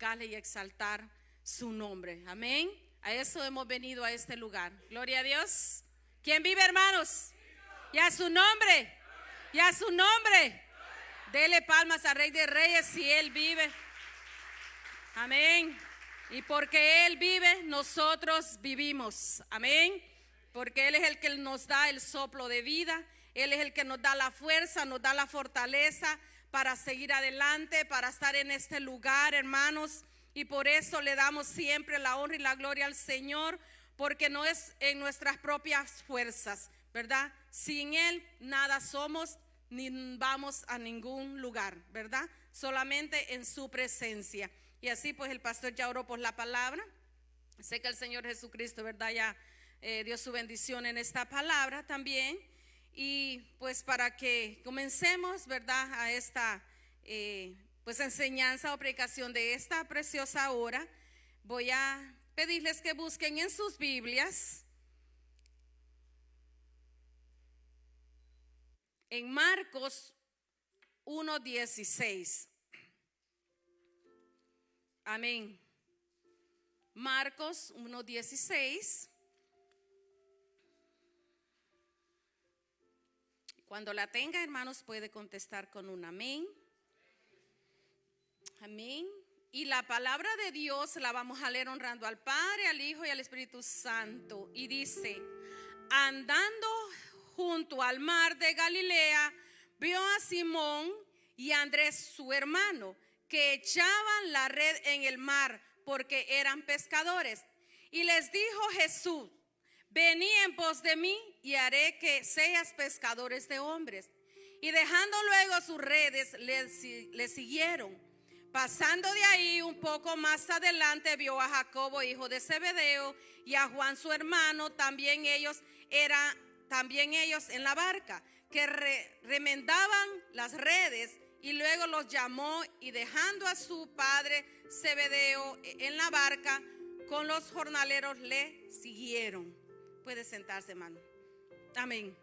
glorificarle y exaltar su nombre. Amén. A eso hemos venido a este lugar. Gloria a Dios. ¿Quién vive, hermanos? Y a su nombre. Y a su nombre. Dele palmas al Rey de Reyes si Él vive. Amén. Y porque Él vive, nosotros vivimos. Amén. Porque Él es el que nos da el soplo de vida. Él es el que nos da la fuerza, nos da la fortaleza para seguir adelante, para estar en este lugar, hermanos. Y por eso le damos siempre la honra y la gloria al Señor, porque no es en nuestras propias fuerzas, ¿verdad? Sin Él nada somos ni vamos a ningún lugar, ¿verdad? Solamente en su presencia. Y así pues el pastor ya oró por la palabra. Sé que el Señor Jesucristo, ¿verdad? Ya dio su bendición en esta palabra también. Y pues para que comencemos, ¿verdad? A esta pues enseñanza o predicación de esta preciosa hora, voy a pedirles que busquen en sus Biblias en Marcos 1:16. Amén. Marcos 1:16. Cuando la tenga, hermanos, puede contestar con un amén. Amén. Y la palabra de Dios la vamos a leer honrando al Padre, al Hijo y al Espíritu Santo. Y dice: andando junto al mar de Galilea, vio a Simón y a Andrés su hermano, que echaban la red en el mar porque eran pescadores. Y les dijo Jesús: venid en pos de mí y haré que seas pescadores de hombres. Y dejando luego sus redes, le siguieron. Pasando de ahí un poco más adelante, vio a Jacobo, hijo de Zebedeo, y a Juan su hermano, también ellos en la barca, que remendaban las redes. Y luego los llamó, y dejando a su padre Zebedeo en la barca con los jornaleros, le siguieron. Puede sentarse, hermano. Amén.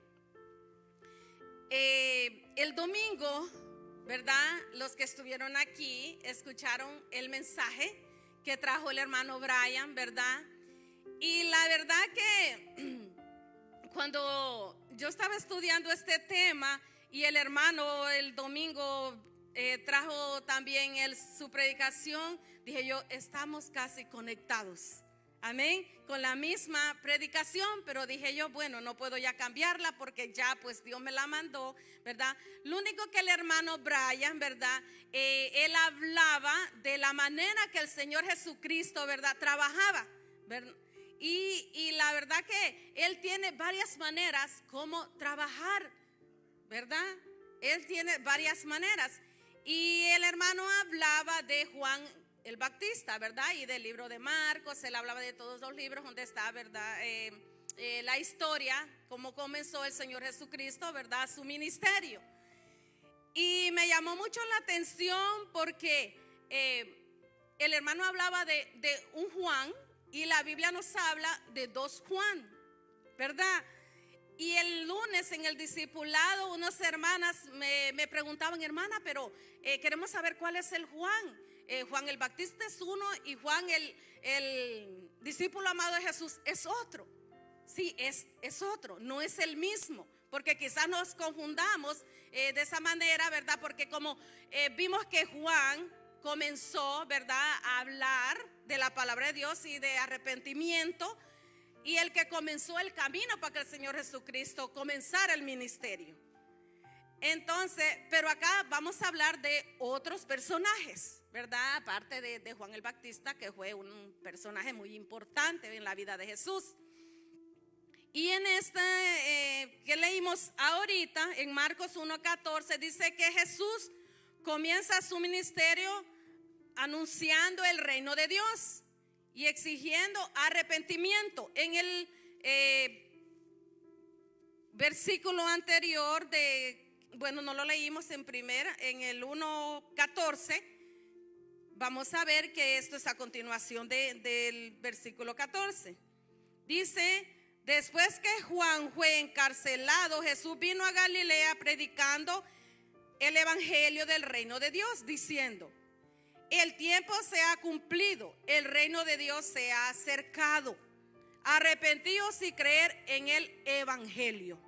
El domingo, ¿verdad? Los que estuvieron aquí escucharon el mensaje que trajo el hermano Brian, ¿verdad? Y la verdad que cuando yo estaba estudiando este tema y el hermano el domingo trajo también su predicación, dije yo, estamos casi conectados. Amén, con la misma predicación, pero dije yo, bueno, no puedo ya cambiarla porque ya pues Dios me la mandó, ¿verdad? Lo único que el hermano Brian, ¿verdad? Él hablaba de la manera que el Señor Jesucristo, ¿verdad? Trabajaba, ¿verdad? Y la verdad que Él tiene varias maneras como trabajar, ¿verdad? Él tiene varias maneras. Y el hermano hablaba de Juan el Bautista, ¿verdad? Y del libro de Marcos. Él hablaba de todos los libros donde está, ¿verdad? La historia, cómo comenzó el Señor Jesucristo, ¿verdad? Su ministerio. Y me llamó mucho la atención porque el hermano hablaba de un Juan, y la Biblia nos habla de dos Juan, ¿verdad? Y el lunes en el discipulado, unas hermanas me preguntaban: hermana, pero queremos saber cuál es el Juan. Juan el Bautista es uno, y Juan el discípulo amado de Jesús es otro. Sí, es otro, no es el mismo, porque quizás nos confundamos de esa manera, ¿verdad? Porque como vimos que Juan comenzó, ¿verdad?, a hablar de la palabra de Dios y de arrepentimiento, y el que comenzó el camino para que el Señor Jesucristo comenzara el ministerio. Entonces, pero acá vamos a hablar de otros personajes, ¿verdad? Aparte de Juan el Bautista, que fue un personaje muy importante en la vida de Jesús. Y en que leímos ahorita, en Marcos 1:14, dice que Jesús comienza su ministerio anunciando el reino de Dios y exigiendo arrepentimiento. En el versículo anterior bueno, no lo leímos en el 1:14. Vamos a ver que esto es a continuación del versículo 14. Dice: después que Juan fue encarcelado, Jesús vino a Galilea predicando el evangelio del reino de Dios, diciendo: el tiempo se ha cumplido, el reino de Dios se ha acercado. Arrepentíos y creer en el evangelio.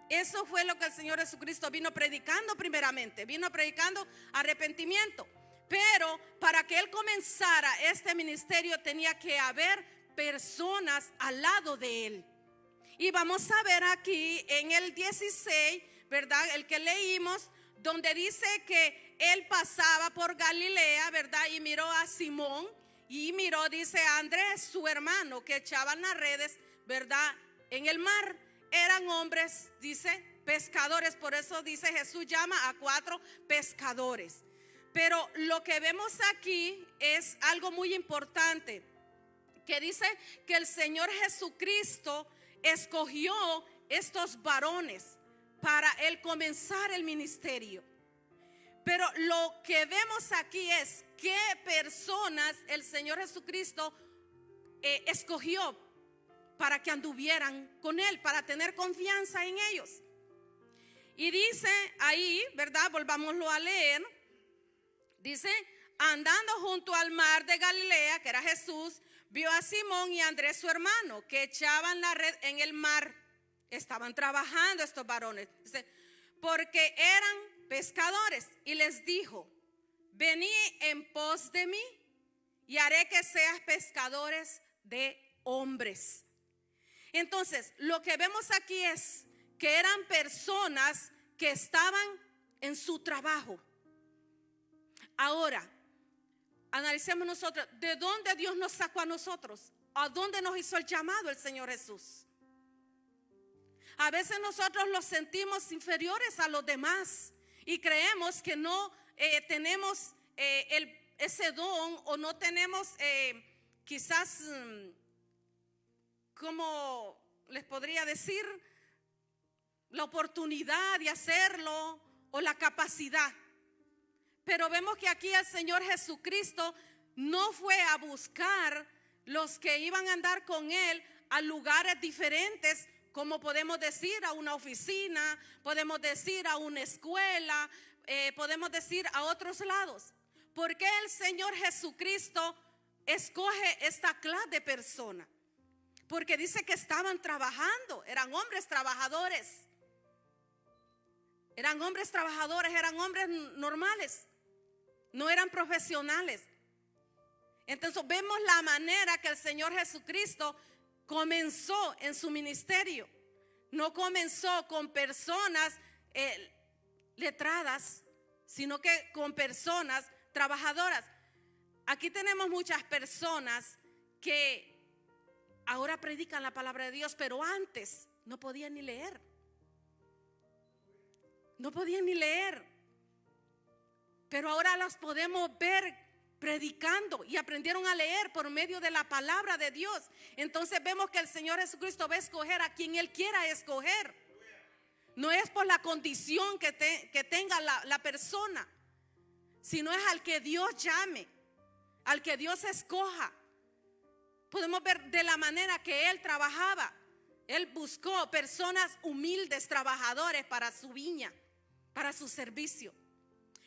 Eso fue lo que el Señor Jesucristo vino predicando primeramente. Vino predicando arrepentimiento. Pero para que Él comenzara este ministerio tenía que haber personas al lado de Él. Y vamos a ver aquí en el 16, ¿verdad? El que leímos, donde dice que Él pasaba por Galilea, ¿verdad? Y miró a Simón y miró, dice, a Andrés, su hermano, que echaban las redes, ¿verdad? En el mar. Eran hombres, dice, pescadores. Por eso dice Jesús llama a 4 pescadores. Pero lo que vemos aquí es algo muy importante, que dice que el Señor Jesucristo escogió estos varones para Él comenzar el ministerio. Pero lo que vemos aquí es qué personas el Señor Jesucristo escogió para que anduvieran con Él, para tener confianza en ellos. Y dice ahí, ¿verdad? Volvámoslo a leer. Dice, andando junto al mar de Galilea, que era Jesús, vio a Simón y a Andrés su hermano, que echaban la red en el mar. Estaban trabajando estos varones. Dice, porque eran pescadores. Y les dijo, venid en pos de mí y haré que seas pescadores de hombres. Entonces, lo que vemos aquí es que eran personas que estaban en su trabajo. Ahora, analicemos nosotros, ¿de dónde Dios nos sacó a nosotros? ¿A dónde nos hizo el llamado el Señor Jesús? A veces nosotros los sentimos inferiores a los demás y creemos que no tenemos ese don, o no tenemos quizás, ¿cómo les podría decir? La oportunidad de hacerlo o la capacidad. Pero vemos que aquí el Señor Jesucristo no fue a buscar los que iban a andar con Él a lugares diferentes, como podemos decir a una oficina, podemos decir a una escuela, podemos decir a otros lados. ¿Por qué el Señor Jesucristo escoge esta clase de personas? Porque dice que estaban trabajando, eran hombres trabajadores. Eran hombres trabajadores, eran hombres normales, no eran profesionales. Entonces vemos la manera que el Señor Jesucristo comenzó en su ministerio. No comenzó con personas letradas, sino que con personas trabajadoras. Aquí tenemos muchas personas que ahora predican la palabra de Dios, pero antes no podían ni leer. No podían ni leer. Pero ahora las podemos ver predicando y aprendieron a leer por medio de la palabra de Dios. Entonces vemos que el Señor Jesucristo va a escoger a quien Él quiera escoger. No es por la condición que tenga la persona, sino es al que Dios llame, al que Dios escoja. Podemos ver de la manera que Él trabajaba. Él buscó personas humildes, trabajadores para su viña, para su servicio.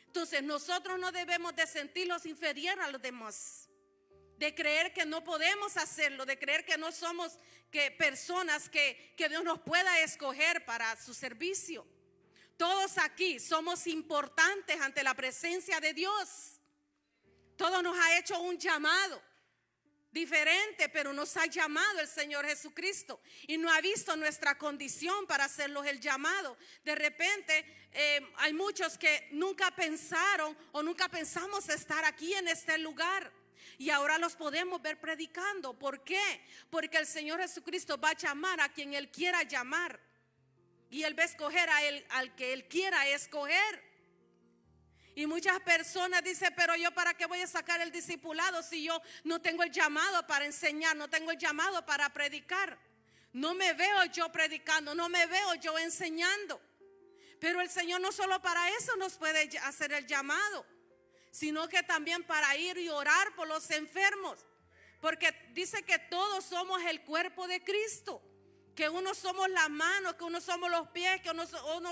Entonces nosotros no debemos de sentirnos inferiores a los demás, de creer que no podemos hacerlo, de creer que no somos personas que Dios nos pueda escoger para su servicio. Todos aquí somos importantes ante la presencia de Dios. Todos nos ha hecho un llamado diferente, pero nos ha llamado el Señor Jesucristo y no ha visto nuestra condición para hacernos el llamado. De repente hay muchos que nunca pensaron o nunca pensamos estar aquí en este lugar, y ahora los podemos ver predicando. ¿Por qué? Porque el Señor Jesucristo va a llamar a quien Él quiera llamar, y Él va a escoger al que Él quiera escoger. Y muchas personas dicen, pero yo para qué voy a sacar el discipulado si yo no tengo el llamado para enseñar, no tengo el llamado para predicar. No me veo yo predicando, no me veo yo enseñando. Pero el Señor no solo para eso nos puede hacer el llamado, sino que también para ir y orar por los enfermos. Porque dice que todos somos el cuerpo de Cristo. que unos somos las manos, que unos somos los pies, que unos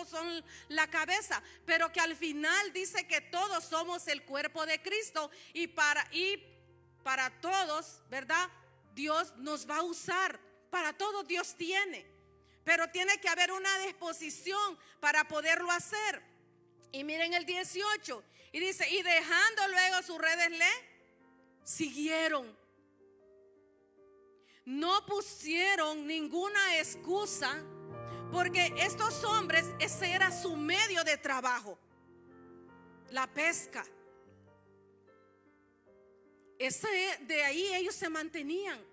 son la cabeza, pero que al final dice que todos somos el cuerpo de Cristo y para todos, ¿verdad? Dios nos va a usar, para todos Dios tiene, pero tiene que haber una disposición para poderlo hacer. Y miren el 18, y dice, y dejando luego sus redes le siguieron. No pusieron ninguna excusa, porque estos hombres, ese era su medio de trabajo, la pesca. De ahí ellos se mantenían.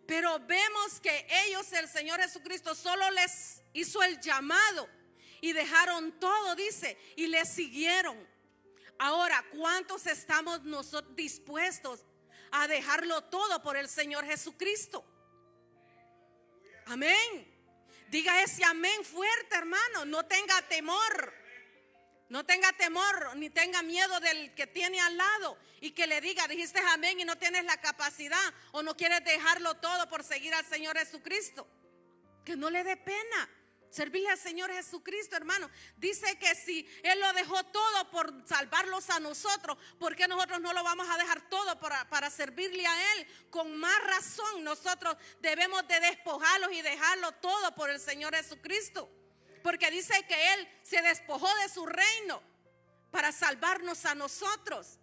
Pero vemos que ellos, el Señor Jesucristo, solo les hizo el llamado y dejaron todo, dice, y les siguieron. Ahora, ¿cuántos estamos nosotros dispuestos a dejarlo todo por el Señor Jesucristo? Amén. Diga ese amén fuerte, hermano. No tenga temor. No tenga temor ni tenga miedo del que tiene al lado y que le diga, dijiste amén y no tienes la capacidad o no quieres dejarlo todo por seguir al Señor Jesucristo. Que no le dé pena servirle al Señor Jesucristo, hermano. Dice que si Él lo dejó todo por salvarlos a nosotros, ¿por qué nosotros no lo vamos a dejar todo para servirle a Él? Con más razón nosotros debemos de despojarlos y dejarlo todo por el Señor Jesucristo. Porque dice que Él se despojó de su reino para salvarnos a nosotros.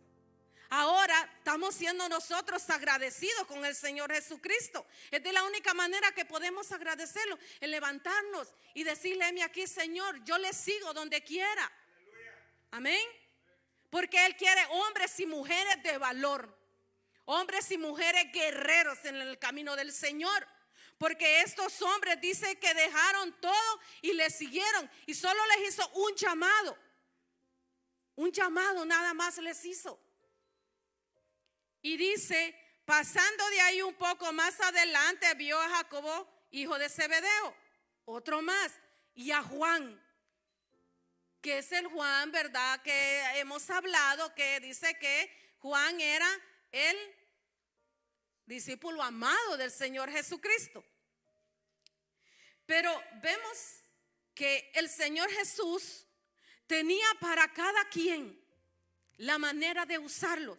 Ahora estamos siendo nosotros agradecidos con el Señor Jesucristo. Es de la única manera que podemos agradecerlo, en levantarnos y decirle, heme aquí, Señor, yo le sigo donde quiera. Amén. Porque Él quiere hombres y mujeres de valor, hombres y mujeres guerreros en el camino del Señor. Porque estos hombres dicen que dejaron todo y le siguieron, y solo les hizo un llamado. Un llamado nada más les hizo. Y dice, pasando de ahí un poco más adelante, vio a Jacobo, hijo de Zebedeo, otro más, y a Juan, que es el Juan, ¿verdad? Que hemos hablado, que dice que Juan era el discípulo amado del Señor Jesucristo. Pero vemos que el Señor Jesús tenía para cada quien la manera de usarlo.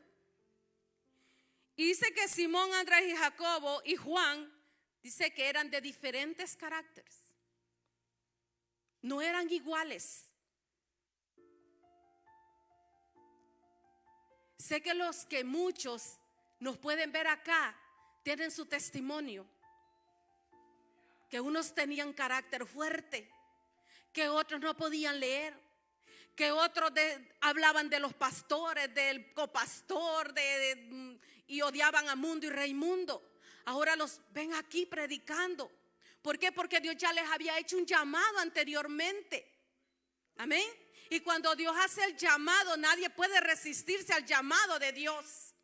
Y dice que Simón, Andrés y Jacobo y Juan, dice que eran de diferentes caracteres. No eran iguales. Sé que los que muchos nos pueden ver acá tienen su testimonio. Que unos tenían carácter fuerte, que otros no podían leer, que otros hablaban de los pastores, del copastor, y odiaban a Mundo y Raimundo. Ahora los ven aquí predicando. ¿Por qué? Porque Dios ya les había hecho un llamado anteriormente. Amén. Y cuando Dios hace el llamado, nadie puede resistirse al llamado de Dios.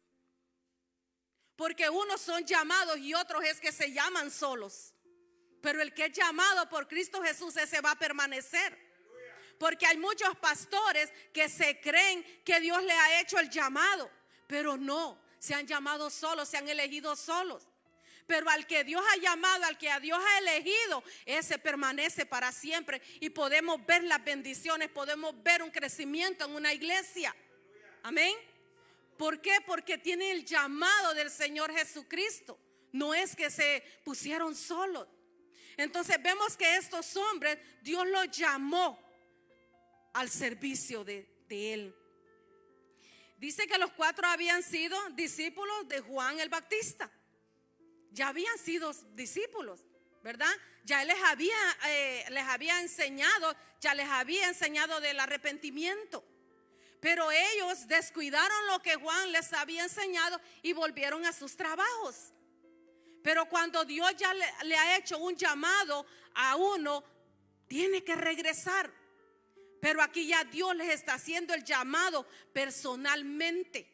Porque unos son llamados y otros es que se llaman solos. Pero el que es llamado por Cristo Jesús, ese va a permanecer. Porque hay muchos pastores que se creen que Dios le ha hecho el llamado, pero no, se han llamado solos, se han elegido solos. Pero al que Dios ha llamado, al que a Dios ha elegido, ese permanece para siempre. Y podemos ver las bendiciones, podemos ver un crecimiento en una iglesia. Amén. ¿Por qué? Porque tiene el llamado del Señor Jesucristo. No es que se pusieron solos. Entonces vemos que estos hombres, Dios los llamó al servicio de Él. Dice que los 4 habían sido discípulos de Juan el Bautista. Ya habían sido discípulos, ¿verdad? Ya Él les había enseñado, ya les había enseñado del arrepentimiento. Pero ellos descuidaron lo que Juan les había enseñado y volvieron a sus trabajos. Pero cuando Dios ya le ha hecho un llamado a uno, tiene que regresar. Pero aquí ya Dios les está haciendo el llamado personalmente.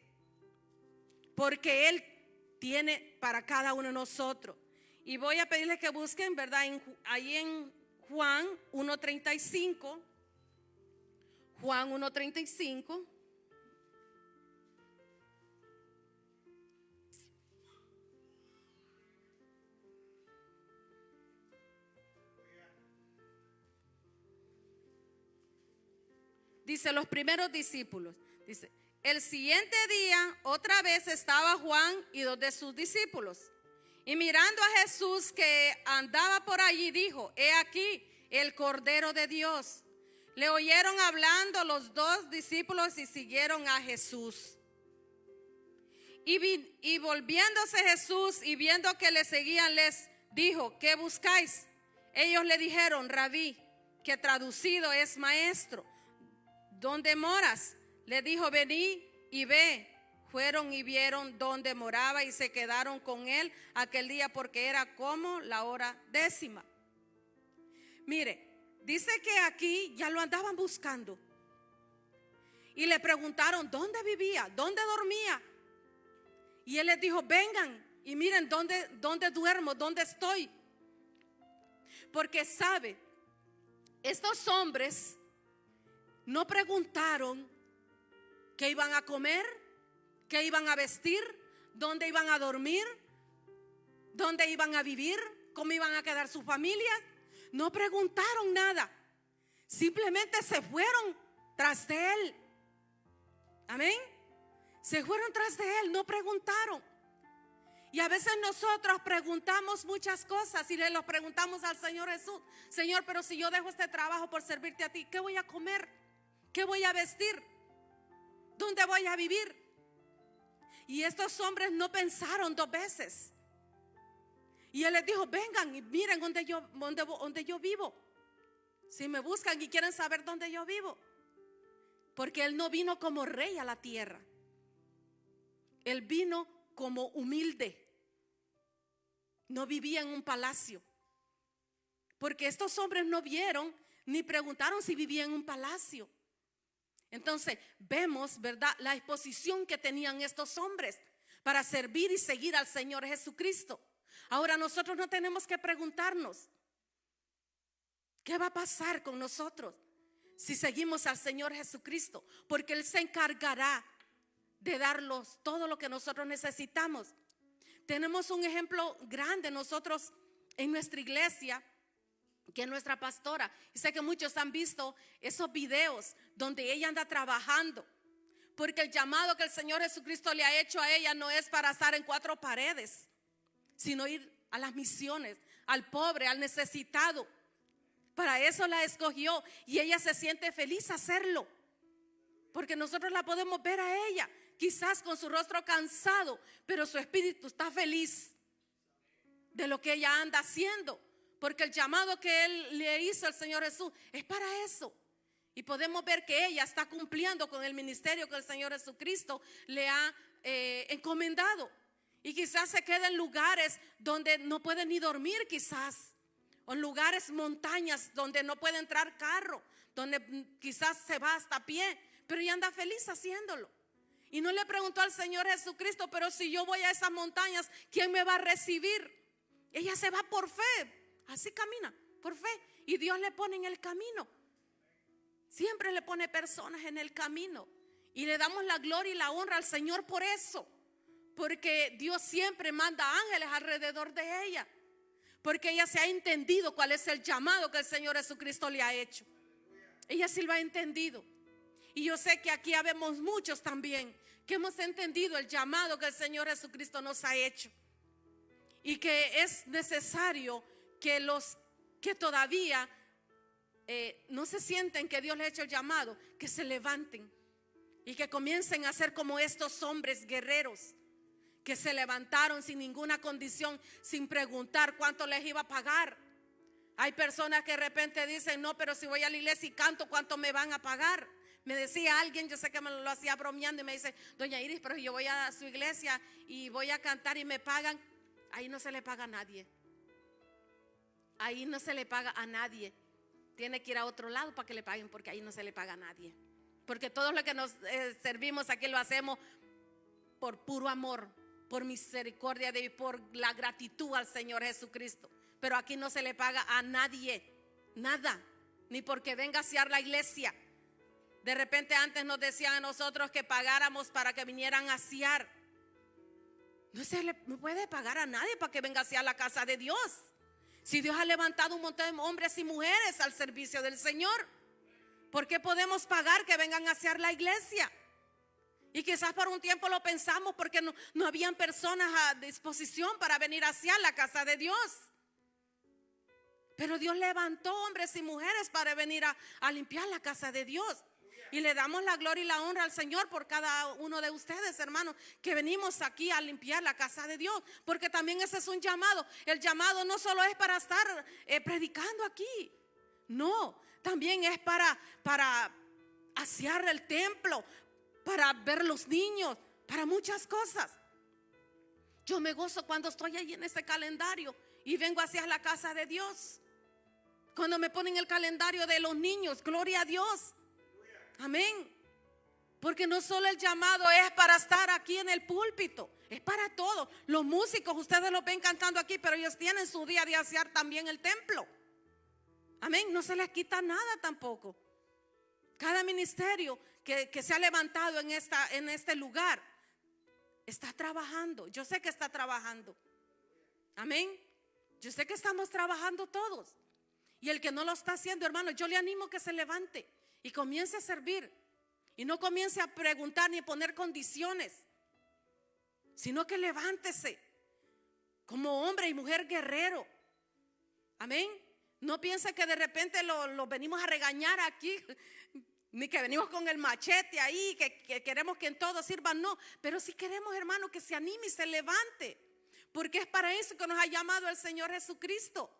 Porque Él tiene para cada uno de nosotros. Y voy a pedirles que busquen, ¿verdad? Ahí en Juan 1:35. Juan 1:35. dice, los primeros discípulos. Dice, el siguiente día otra vez estaba Juan y 2 de sus discípulos. Y mirando a Jesús que andaba por allí, dijo, he aquí el Cordero de Dios. Le oyeron hablando los 2 discípulos y siguieron a Jesús. Y volviéndose Jesús y viendo que le seguían, les dijo, ¿qué buscáis? Ellos le dijeron, Rabí, que traducido es maestro, ¿dónde moras? Le dijo, vení y ve. Fueron y vieron dónde moraba y se quedaron con él aquel día, porque era como la hora 10. Mire, dice que aquí ya lo andaban buscando. Y le preguntaron dónde vivía, dónde dormía. Y él les dijo, vengan y miren dónde duermo, dónde estoy. Porque sabe, estos hombres no preguntaron qué iban a comer, qué iban a vestir, dónde iban a dormir, dónde iban a vivir, cómo iban a quedar sus familias. No preguntaron nada. Simplemente se fueron tras de él. Amén. Se fueron tras de él, no preguntaron. Y a veces nosotros preguntamos muchas cosas y le los preguntamos al Señor Jesús. Señor, pero si yo dejo este trabajo por servirte a ti, ¿qué voy a comer? ¿Qué voy a vestir? ¿Dónde voy a vivir? Y estos hombres no pensaron 2 veces. Y él les dijo, vengan y miren donde yo vivo. Si me buscan y quieren saber dónde yo vivo. Porque él no vino como rey a la tierra. Él vino como humilde. No vivía en un palacio. Porque estos hombres no vieron ni preguntaron si vivía en un palacio. Entonces vemos, ¿verdad?, la exposición que tenían estos hombres para servir y seguir al Señor Jesucristo. Ahora nosotros no tenemos que preguntarnos ¿qué va a pasar con nosotros si seguimos al Señor Jesucristo? Porque Él se encargará de darnos todo lo que nosotros necesitamos. Tenemos un ejemplo grande nosotros en nuestra iglesia, que es nuestra pastora. Y sé que muchos han visto esos videos donde ella anda trabajando, porque el llamado que el Señor Jesucristo le ha hecho a ella no es para estar en 4 paredes, sino ir a las misiones, al pobre, al necesitado. Para eso la escogió y ella se siente feliz hacerlo, porque nosotros la podemos ver a ella, quizás con su rostro cansado, pero su espíritu está feliz de lo que ella anda haciendo, porque el llamado que Él le hizo al Señor Jesús es para eso. Y podemos ver que ella está cumpliendo con el ministerio que el Señor Jesucristo le ha encomendado. Y quizás se queda en lugares donde no puede ni dormir, quizás, o en lugares, montañas, donde no puede entrar carro, donde quizás se va hasta a pie, pero ella anda feliz haciéndolo. Y no le preguntó al Señor Jesucristo, pero si yo voy a esas montañas, ¿quién me va a recibir? Ella se va por fe, así camina, por fe. Y Dios le pone en el camino. Siempre le pone personas en el camino. Y le damos la gloria y la honra al Señor por eso. Porque Dios siempre manda ángeles alrededor de ella. Porque ella se ha entendido cuál es el llamado que el Señor Jesucristo le ha hecho. Ella sí lo ha entendido. Y yo sé que aquí habemos muchos también que hemos entendido el llamado que el Señor Jesucristo nos ha hecho. Y que es necesario que los que todavía no se sienten que Dios les ha hecho el llamado, que se levanten y que comiencen a ser como estos hombres guerreros que se levantaron sin ninguna condición, sin preguntar cuánto les iba a pagar. Hay personas que de repente dicen, no, pero si voy a la iglesia y canto, ¿cuánto me van a pagar? Me decía alguien, yo sé que me lo hacía bromeando, y me dice, doña Iris, pero yo voy a su iglesia y voy a cantar y me pagan. Ahí no se le paga a nadie. Ahí no se le paga a nadie. Tiene que ir a otro lado para que le paguen, porque ahí no se le paga a nadie. Porque todo lo que nos servimos aquí lo hacemos por puro amor, por misericordia de Dios, por la gratitud al Señor Jesucristo. Pero aquí no se le paga a nadie, nada, ni porque venga a asear la iglesia. De repente antes nos decían a nosotros que pagáramos para que vinieran a asear. No se le puede pagar a nadie para que venga a asear la casa de Dios. Si Dios ha levantado un montón de hombres y mujeres al servicio del Señor, ¿Por qué podemos pagar que vengan a hacer la iglesia? Y quizás por un tiempo lo pensamos porque no habían personas a disposición para venir hacia la casa de Dios. Pero Dios levantó hombres y mujeres para venir a limpiar la casa de Dios. Y le damos la gloria y la honra al Señor por cada uno de ustedes, hermanos, que venimos aquí a limpiar la casa de Dios. Porque también ese es un llamado. El llamado no solo es para estar predicando aquí. No, también es para asear el templo, para ver los niños, para muchas cosas. Yo me gozo cuando estoy ahí en ese calendario y vengo hacia la casa de Dios. Cuando me ponen el calendario de los niños, gloria a Dios. Amén. Porque no solo el llamado es para estar aquí en el púlpito, es para todos. Los músicos, ustedes los ven cantando aquí, pero ellos tienen su día de asear también el templo. Amén. No se les quita nada tampoco. Cada ministerio que se ha levantado en este lugar está trabajando. Yo sé que está trabajando. Amén. Yo sé que estamos trabajando todos. Y el que no lo está haciendo, hermano, yo le animo que se levante y comience a servir. Y no comience a preguntar ni a poner condiciones, sino que levántese como hombre y mujer guerrero. Amén. No piense que de repente lo venimos a regañar aquí, ni que venimos con el machete ahí, que queremos que en todo sirvan. No, pero sí queremos, hermano, que se anime y se levante, porque es para eso que nos ha llamado el Señor Jesucristo,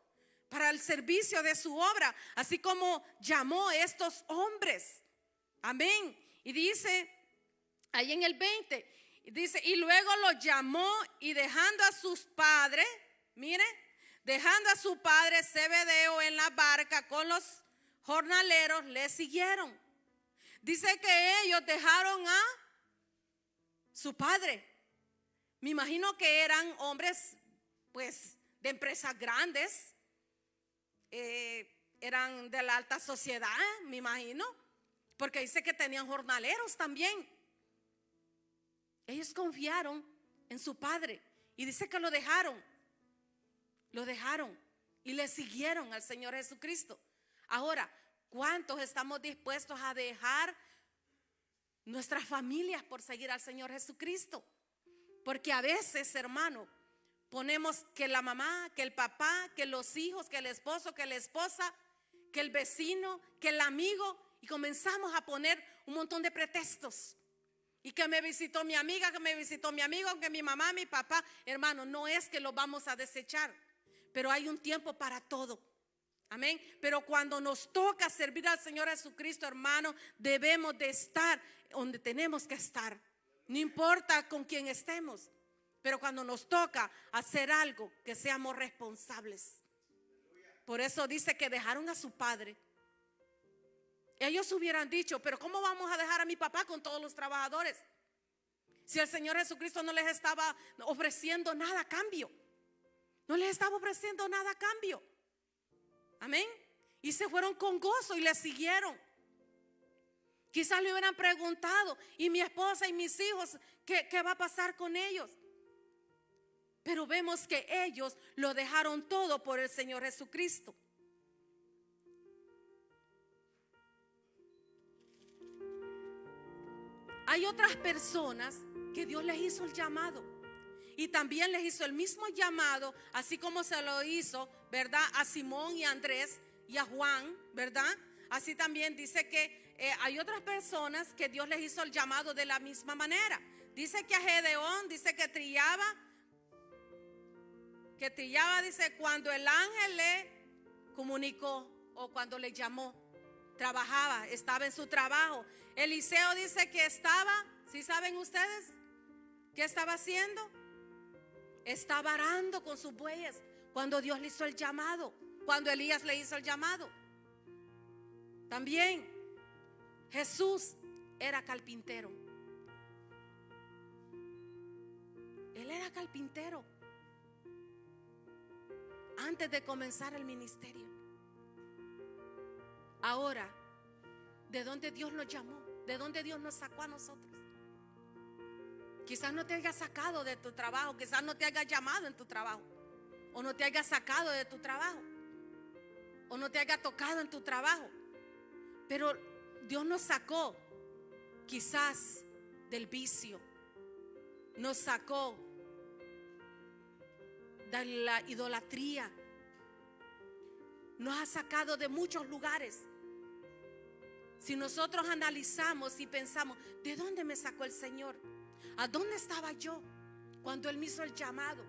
para el servicio de su obra, así como llamó a estos hombres. Amén. Y dice ahí en el 20, dice, y luego los llamó y dejando a sus padres, mire, dejando a su padre Zebedeo en la barca con los jornaleros, le siguieron. Dice que ellos dejaron a su padre. Me imagino que eran hombres pues de empresas grandes, eran de la alta sociedad, me imagino, porque dice que tenían jornaleros también. Ellos confiaron en su padre y dice que lo dejaron y le siguieron al Señor Jesucristo. Ahora, ¿cuántos estamos dispuestos a dejar nuestras familias por seguir al Señor Jesucristo? Porque a veces, hermano, ponemos que la mamá, que el papá, que los hijos, que el esposo, que la esposa, que el vecino, que el amigo, y comenzamos a poner un montón de pretextos. Y que me visitó mi amiga, que me visitó mi amigo, que mi mamá, mi papá. Hermano, no es que lo vamos a desechar, pero hay un tiempo para todo. Amén. Pero cuando nos toca servir al Señor Jesucristo, hermano, debemos de estar donde tenemos que estar. No importa con quién estemos, pero cuando nos toca hacer algo, que seamos responsables. Por eso dice que dejaron a su padre. Ellos hubieran dicho, pero ¿cómo vamos a dejar a mi papá con todos los trabajadores? Si el Señor Jesucristo no les estaba ofreciendo nada a cambio. No les estaba ofreciendo nada a cambio. Amén. Y se fueron con gozo y le siguieron. Quizás le hubieran preguntado, ¿y mi esposa y mis hijos? ¿Qué va a pasar con ellos? Pero vemos que ellos lo dejaron todo por el Señor Jesucristo. Hay otras personas que Dios les hizo el llamado. Y también les hizo el mismo llamado, así como se lo hizo, ¿verdad?, a Simón y a Andrés y a Juan, ¿verdad? Así también dice que hay otras personas que Dios les hizo el llamado de la misma manera. Dice que a Gedeón, dice que trillaba, dice, cuando el ángel le comunicó o cuando le llamó, trabajaba, estaba en su trabajo. Eliseo dice que estaba, ¿sí saben ustedes qué estaba haciendo? Estaba arando con sus bueyes cuando Dios le hizo el llamado, cuando Elías le hizo el llamado. También Jesús era carpintero. Él era carpintero antes de comenzar el ministerio. Ahora, ¿de dónde Dios nos llamó? ¿De dónde Dios nos sacó a nosotros? Quizás no te haya sacado de tu trabajo, quizás no te haya llamado en tu trabajo, o no te haya sacado de tu trabajo, o no te haya tocado en tu trabajo. Pero Dios nos sacó quizás del vicio, nos sacó de la idolatría, nos ha sacado de muchos lugares. Si nosotros analizamos y pensamos, ¿de dónde me sacó el Señor? ¿A dónde estaba yo cuando Él me hizo el llamado?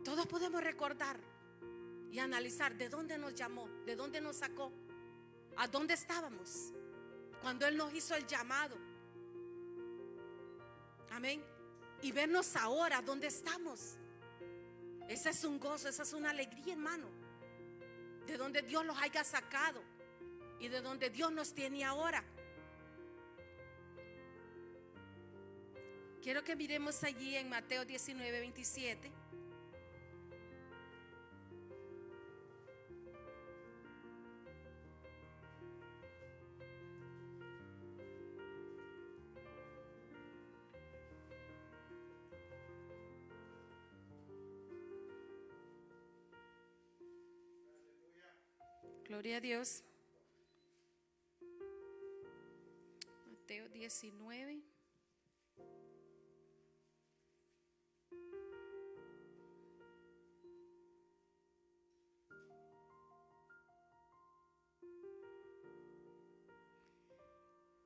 Todos podemos recordar y analizar de dónde nos llamó, de dónde nos sacó, a dónde estábamos cuando Él nos hizo el llamado. Amén. Y vernos ahora dónde estamos. Ese es un gozo, esa es una alegría, hermano. De donde Dios los haya sacado y de donde Dios nos tiene ahora. Quiero que miremos allí en Mateo 19, 27. Gloria a Dios. Mateo 19.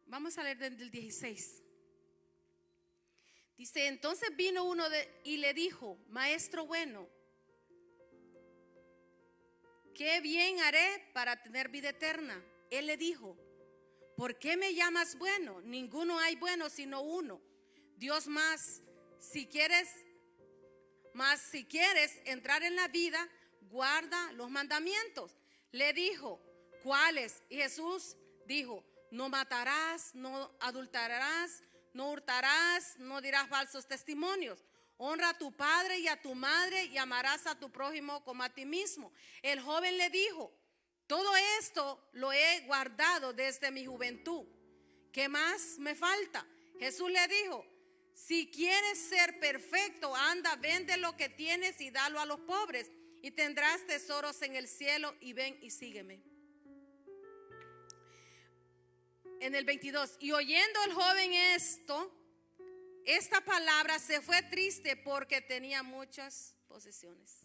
Vamos a leer desde el 16. Dice, entonces vino uno y le dijo, maestro bueno, ¿qué bien haré para tener vida eterna? Él le dijo, ¿por qué me llamas bueno? Ninguno hay bueno sino uno, Dios más. Si quieres entrar en la vida, guarda los mandamientos. Le dijo, ¿cuáles? Y Jesús dijo, no matarás, no adulterarás, no hurtarás, no dirás falsos testimonios. Honra a tu padre y a tu madre y amarás a tu prójimo como a ti mismo. El joven le dijo, todo esto lo he guardado desde mi juventud. ¿Qué más me falta? Jesús le dijo, si quieres ser perfecto, anda, vende lo que tienes y dalo a los pobres y tendrás tesoros en el cielo, y ven y sígueme. En el 22, y oyendo el joven esta palabra, se fue triste porque tenía muchas posesiones.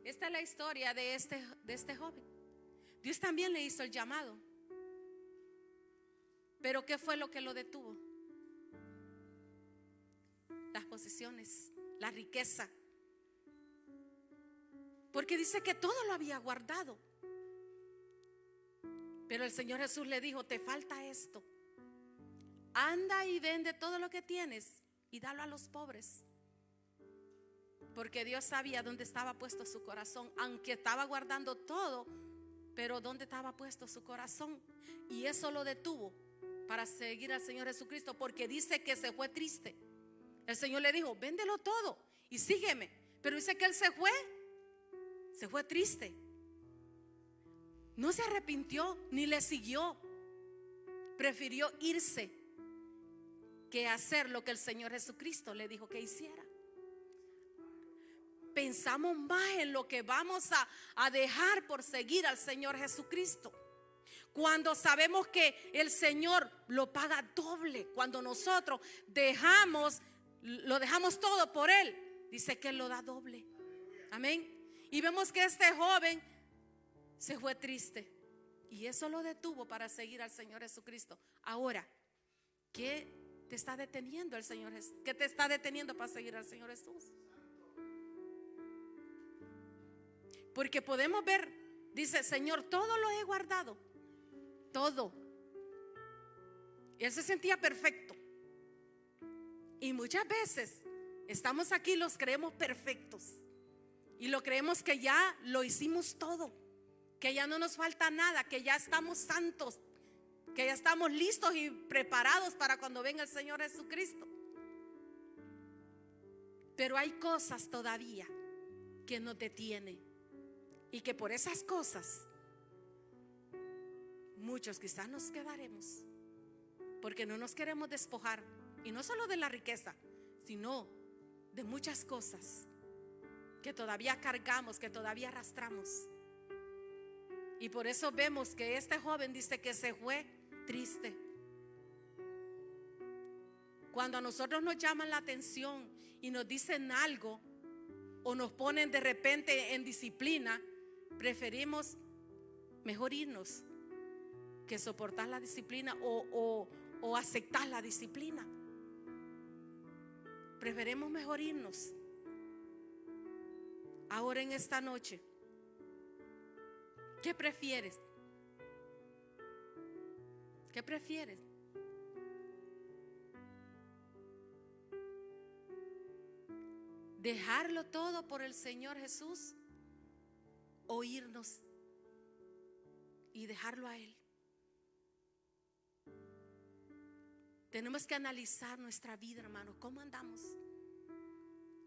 Esta es la historia de este joven. Dios también le hizo el llamado, pero ¿qué fue lo que lo detuvo? Las posesiones, la riqueza. Porque dice que todo lo había guardado. Pero el Señor Jesús le dijo, te falta esto. Anda y vende todo lo que tienes y dalo a los pobres. Porque Dios sabía dónde estaba puesto su corazón. Aunque estaba guardando todo, pero dónde estaba puesto su corazón. Y eso lo detuvo para seguir al Señor Jesucristo. Porque dice que se fue triste. El Señor le dijo, véndelo todo y sígueme. Pero dice que él se fue triste. No se arrepintió ni le siguió. Prefirió irse que hacer lo que el Señor Jesucristo le dijo que hiciera. Pensamos más en lo que vamos a dejar por seguir al Señor Jesucristo, cuando sabemos que el Señor lo paga doble. Cuando nosotros lo dejamos todo por Él, dice que Él lo da doble. Amén. Y vemos que este joven se fue triste y eso lo detuvo para seguir al Señor Jesucristo. Ahora, ¿qué te está deteniendo el Señor Jesús? ¿Qué te está deteniendo para seguir al Señor Jesús? Porque podemos ver, dice, Señor, todo lo he guardado, todo. Y él se sentía perfecto. Y muchas veces estamos aquí, los creemos perfectos y lo creemos que ya lo hicimos todo, que ya no nos falta nada, que ya estamos santos, que ya estamos listos y preparados para cuando venga el Señor Jesucristo. Pero hay cosas todavía que nos detienen, y que por esas cosas muchos quizás nos quedaremos, porque no nos queremos despojar, y no solo de la riqueza, sino de muchas cosas que todavía cargamos, que todavía arrastramos. Y por eso vemos que este joven dice que se fue triste. Cuando a nosotros nos llaman la atención y nos dicen algo o nos ponen de repente en disciplina, preferimos mejor irnos que soportar la disciplina o aceptar la disciplina. Preferimos mejor irnos. Ahora en esta noche, ¿qué prefieres? ¿Qué prefieres? ¿Dejarlo todo por el Señor Jesús o irnos y dejarlo a Él? Tenemos que analizar nuestra vida, hermano. ¿Cómo andamos?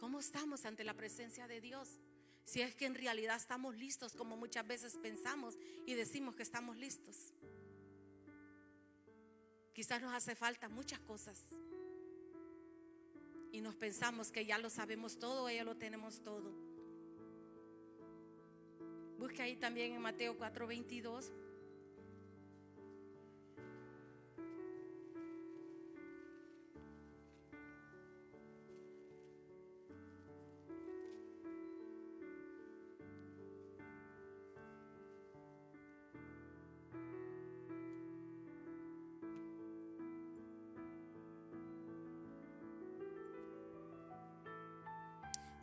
¿Cómo estamos ante la presencia de Dios? Si es que en realidad estamos listos, como muchas veces pensamos y decimos que estamos listos. Quizás nos hace falta muchas cosas y nos pensamos que ya lo sabemos todo, ya lo tenemos todo. Busca ahí también en Mateo 4:22.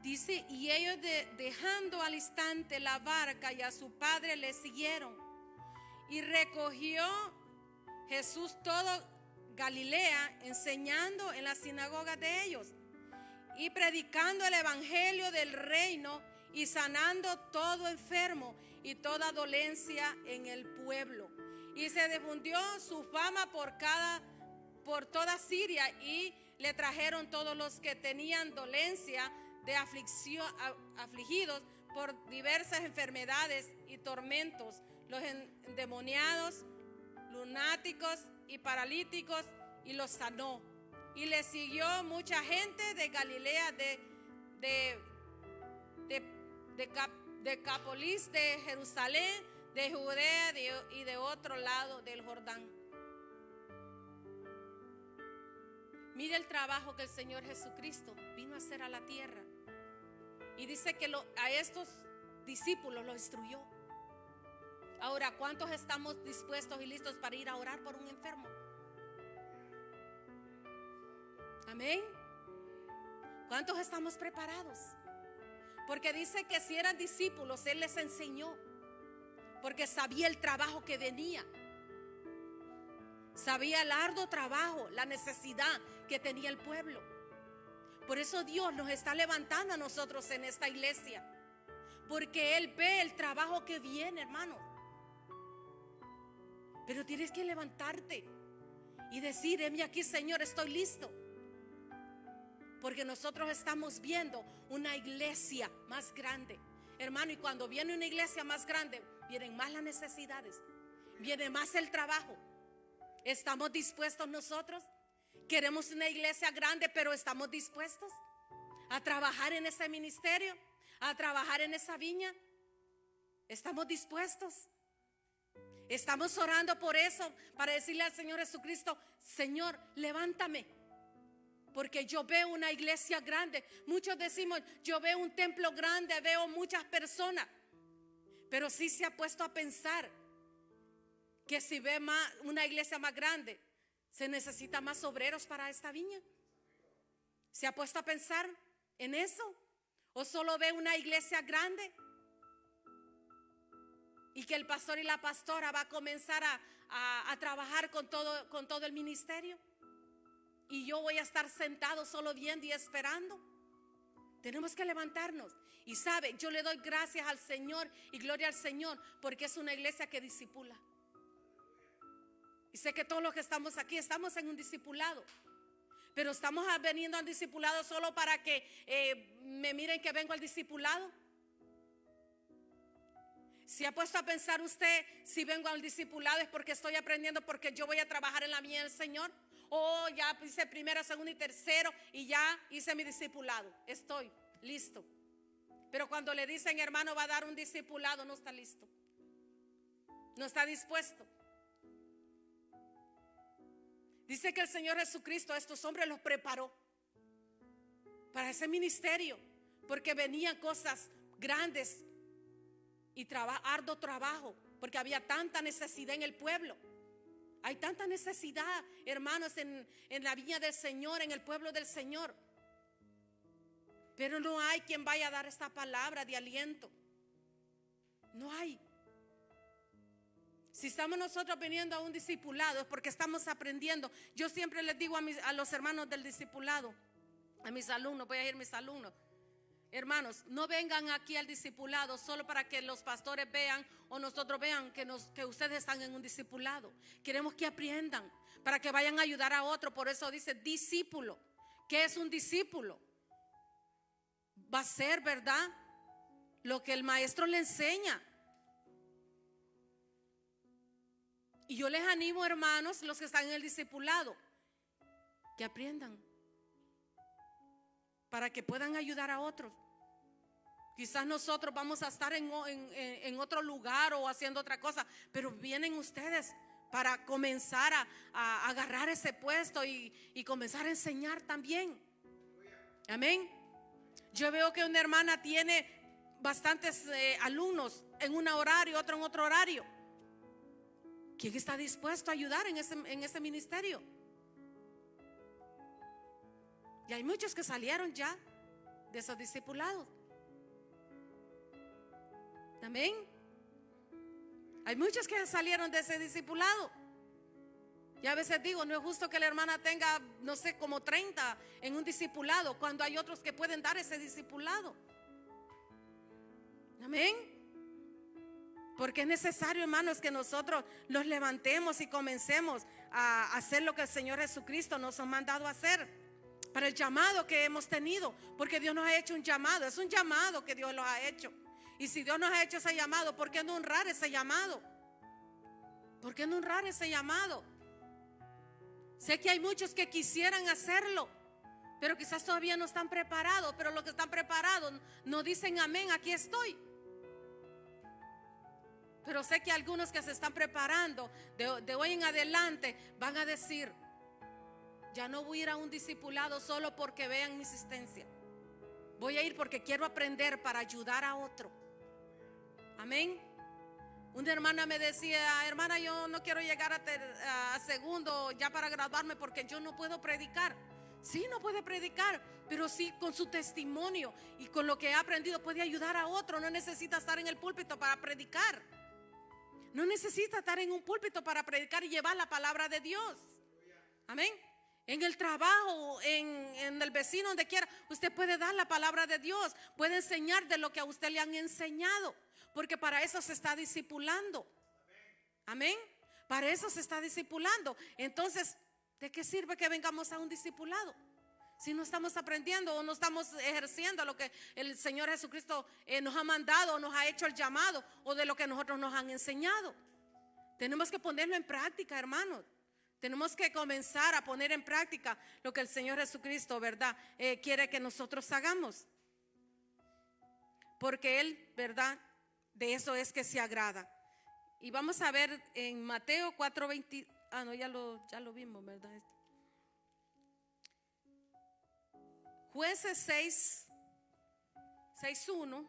Dice, y ellos dejando al instante la barca y a su padre le siguieron. Y recogió Jesús todo Galilea, enseñando en las sinagogas de ellos y predicando el evangelio del reino y sanando todo enfermo y toda dolencia en el pueblo. Y se difundió su fama por toda Siria, y le trajeron todos los que tenían dolencia de aflicción, afligidos por diversas enfermedades y tormentos, los endemoniados, lunáticos y paralíticos, y los sanó. Y le siguió mucha gente de Galilea, de Capolis, de Jerusalén, de Judea y de otro lado del Jordán. Mire el trabajo que el Señor Jesucristo vino a hacer a la tierra. Y dice que a estos discípulos los instruyó. Ahora, ¿cuántos estamos dispuestos y listos para ir a orar por un enfermo? Amén. ¿Cuántos estamos preparados? Porque dice que si eran discípulos, Él les enseñó, porque sabía el trabajo que venía. Sabía el arduo trabajo, la necesidad que tenía el pueblo. Por eso Dios nos está levantando a nosotros en esta iglesia, porque Él ve el trabajo que viene, hermano. Pero tienes que levantarte y decir, heme aquí, Señor, estoy listo. Porque nosotros estamos viendo una iglesia más grande, hermano. Y cuando viene una iglesia más grande, vienen más las necesidades, viene más el trabajo. ¿Estamos dispuestos nosotros? Queremos una iglesia grande, pero ¿estamos dispuestos a trabajar en ese ministerio, a trabajar en esa viña? ¿Estamos dispuestos? Estamos orando por eso, para decirle al Señor Jesucristo, Señor, levántame, porque yo veo una iglesia grande. Muchos decimos, yo veo un templo grande, veo muchas personas, pero sí se ha puesto a pensar que si ve una iglesia más grande, se necesita más obreros para esta viña. ¿Se ha puesto a pensar en eso? ¿O solo ve una iglesia grande y que el pastor y la pastora va a comenzar a trabajar con todo el ministerio, y yo voy a estar sentado solo viendo y esperando? Tenemos que levantarnos. Y sabe, yo le doy gracias al Señor y gloria al Señor, porque es una iglesia que discipula. Y sé que todos los que estamos aquí estamos en un discipulado, pero estamos veniendo al discipulado solo para que me miren que vengo al discipulado. ¿Se ha puesto a pensar usted, si vengo al discipulado es porque estoy aprendiendo, porque yo voy a trabajar en la viña del Señor? O ya hice primero, segundo y tercero y ya hice mi discipulado, estoy listo. Pero cuando le dicen, hermano, va a dar un discipulado, no está listo. No está dispuesto. Dice que el Señor Jesucristo a estos hombres los preparó para ese ministerio, porque venían cosas grandes y arduo trabajo, porque había tanta necesidad en el pueblo. Hay tanta necesidad, hermanos, en la viña del Señor, en el pueblo del Señor. Pero no hay quien vaya a dar esta palabra de aliento. No hay. Si estamos nosotros viniendo a un discipulado es porque estamos aprendiendo. Yo siempre les digo a los hermanos del discipulado, a mis alumnos, voy a ir a mis alumnos: hermanos, no vengan aquí al discipulado solo para que los pastores vean o nosotros vean que ustedes están en un discipulado. Queremos que aprendan para que vayan a ayudar a otro. Por eso dice discípulo. ¿Qué es un discípulo? Va a ser, ¿verdad?, lo que el maestro le enseña. Y yo les animo, hermanos, los que están en el discipulado, que aprendan para que puedan ayudar a otros. Quizás nosotros vamos a estar en otro lugar o haciendo otra cosa, pero vienen ustedes para comenzar a agarrar ese puesto y comenzar a enseñar también. Amén. Yo veo que una hermana tiene bastantes alumnos en un horario, otro en otro horario. ¿Quién está dispuesto a ayudar en ese ministerio? Y hay muchos que salieron ya de esos discipulados. Amén. Hay muchos que salieron de ese discipulado. Y a veces digo, no es justo que la hermana tenga, no sé, como 30 en un discipulado, cuando hay otros que pueden dar ese discipulado. Amén. Porque es necesario, hermanos, que nosotros los levantemos y comencemos a hacer lo que el Señor Jesucristo nos ha mandado a hacer, para el llamado que hemos tenido. Porque Dios nos ha hecho un llamado. Es un llamado que Dios nos ha hecho. Y si Dios nos ha hecho ese llamado, ¿por qué no honrar ese llamado? ¿Por qué no honrar ese llamado? Sé que hay muchos que quisieran hacerlo, pero quizás todavía no están preparados. Pero los que están preparados no dicen amén, aquí estoy. Pero sé que algunos que se están preparando de hoy en adelante van a decir: ya no voy a ir a un discipulado solo porque vean mi existencia. Voy a ir porque quiero aprender para ayudar a otro. Amén. Una hermana me decía: hermana, yo no quiero llegar a segundo ya para graduarme porque yo no puedo predicar. Sí, no puede predicar, pero sí con su testimonio y con lo que ha aprendido puede ayudar a otro. No necesita estar en el púlpito para predicar. No necesita estar en un púlpito para predicar y llevar la palabra de Dios. Amén. En el trabajo, en el vecino, donde quiera, usted puede dar la palabra de Dios. Puede enseñar de lo que a usted le han enseñado, porque para eso se está discipulando. Amén. Para eso se está discipulando. Entonces, ¿de qué sirve que vengamos a un discipulado si no estamos aprendiendo o no estamos ejerciendo lo que el Señor Jesucristo nos ha mandado o nos ha hecho el llamado, o de lo que nosotros nos han enseñado? Tenemos que ponerlo en práctica, hermanos. Tenemos que comenzar a poner en práctica lo que el Señor Jesucristo, ¿verdad?, quiere que nosotros hagamos. Porque Él, ¿verdad?, de eso es que se agrada. Y vamos a ver en Mateo 4:20. No, ya lo vimos, ¿verdad? Jueces 6:1.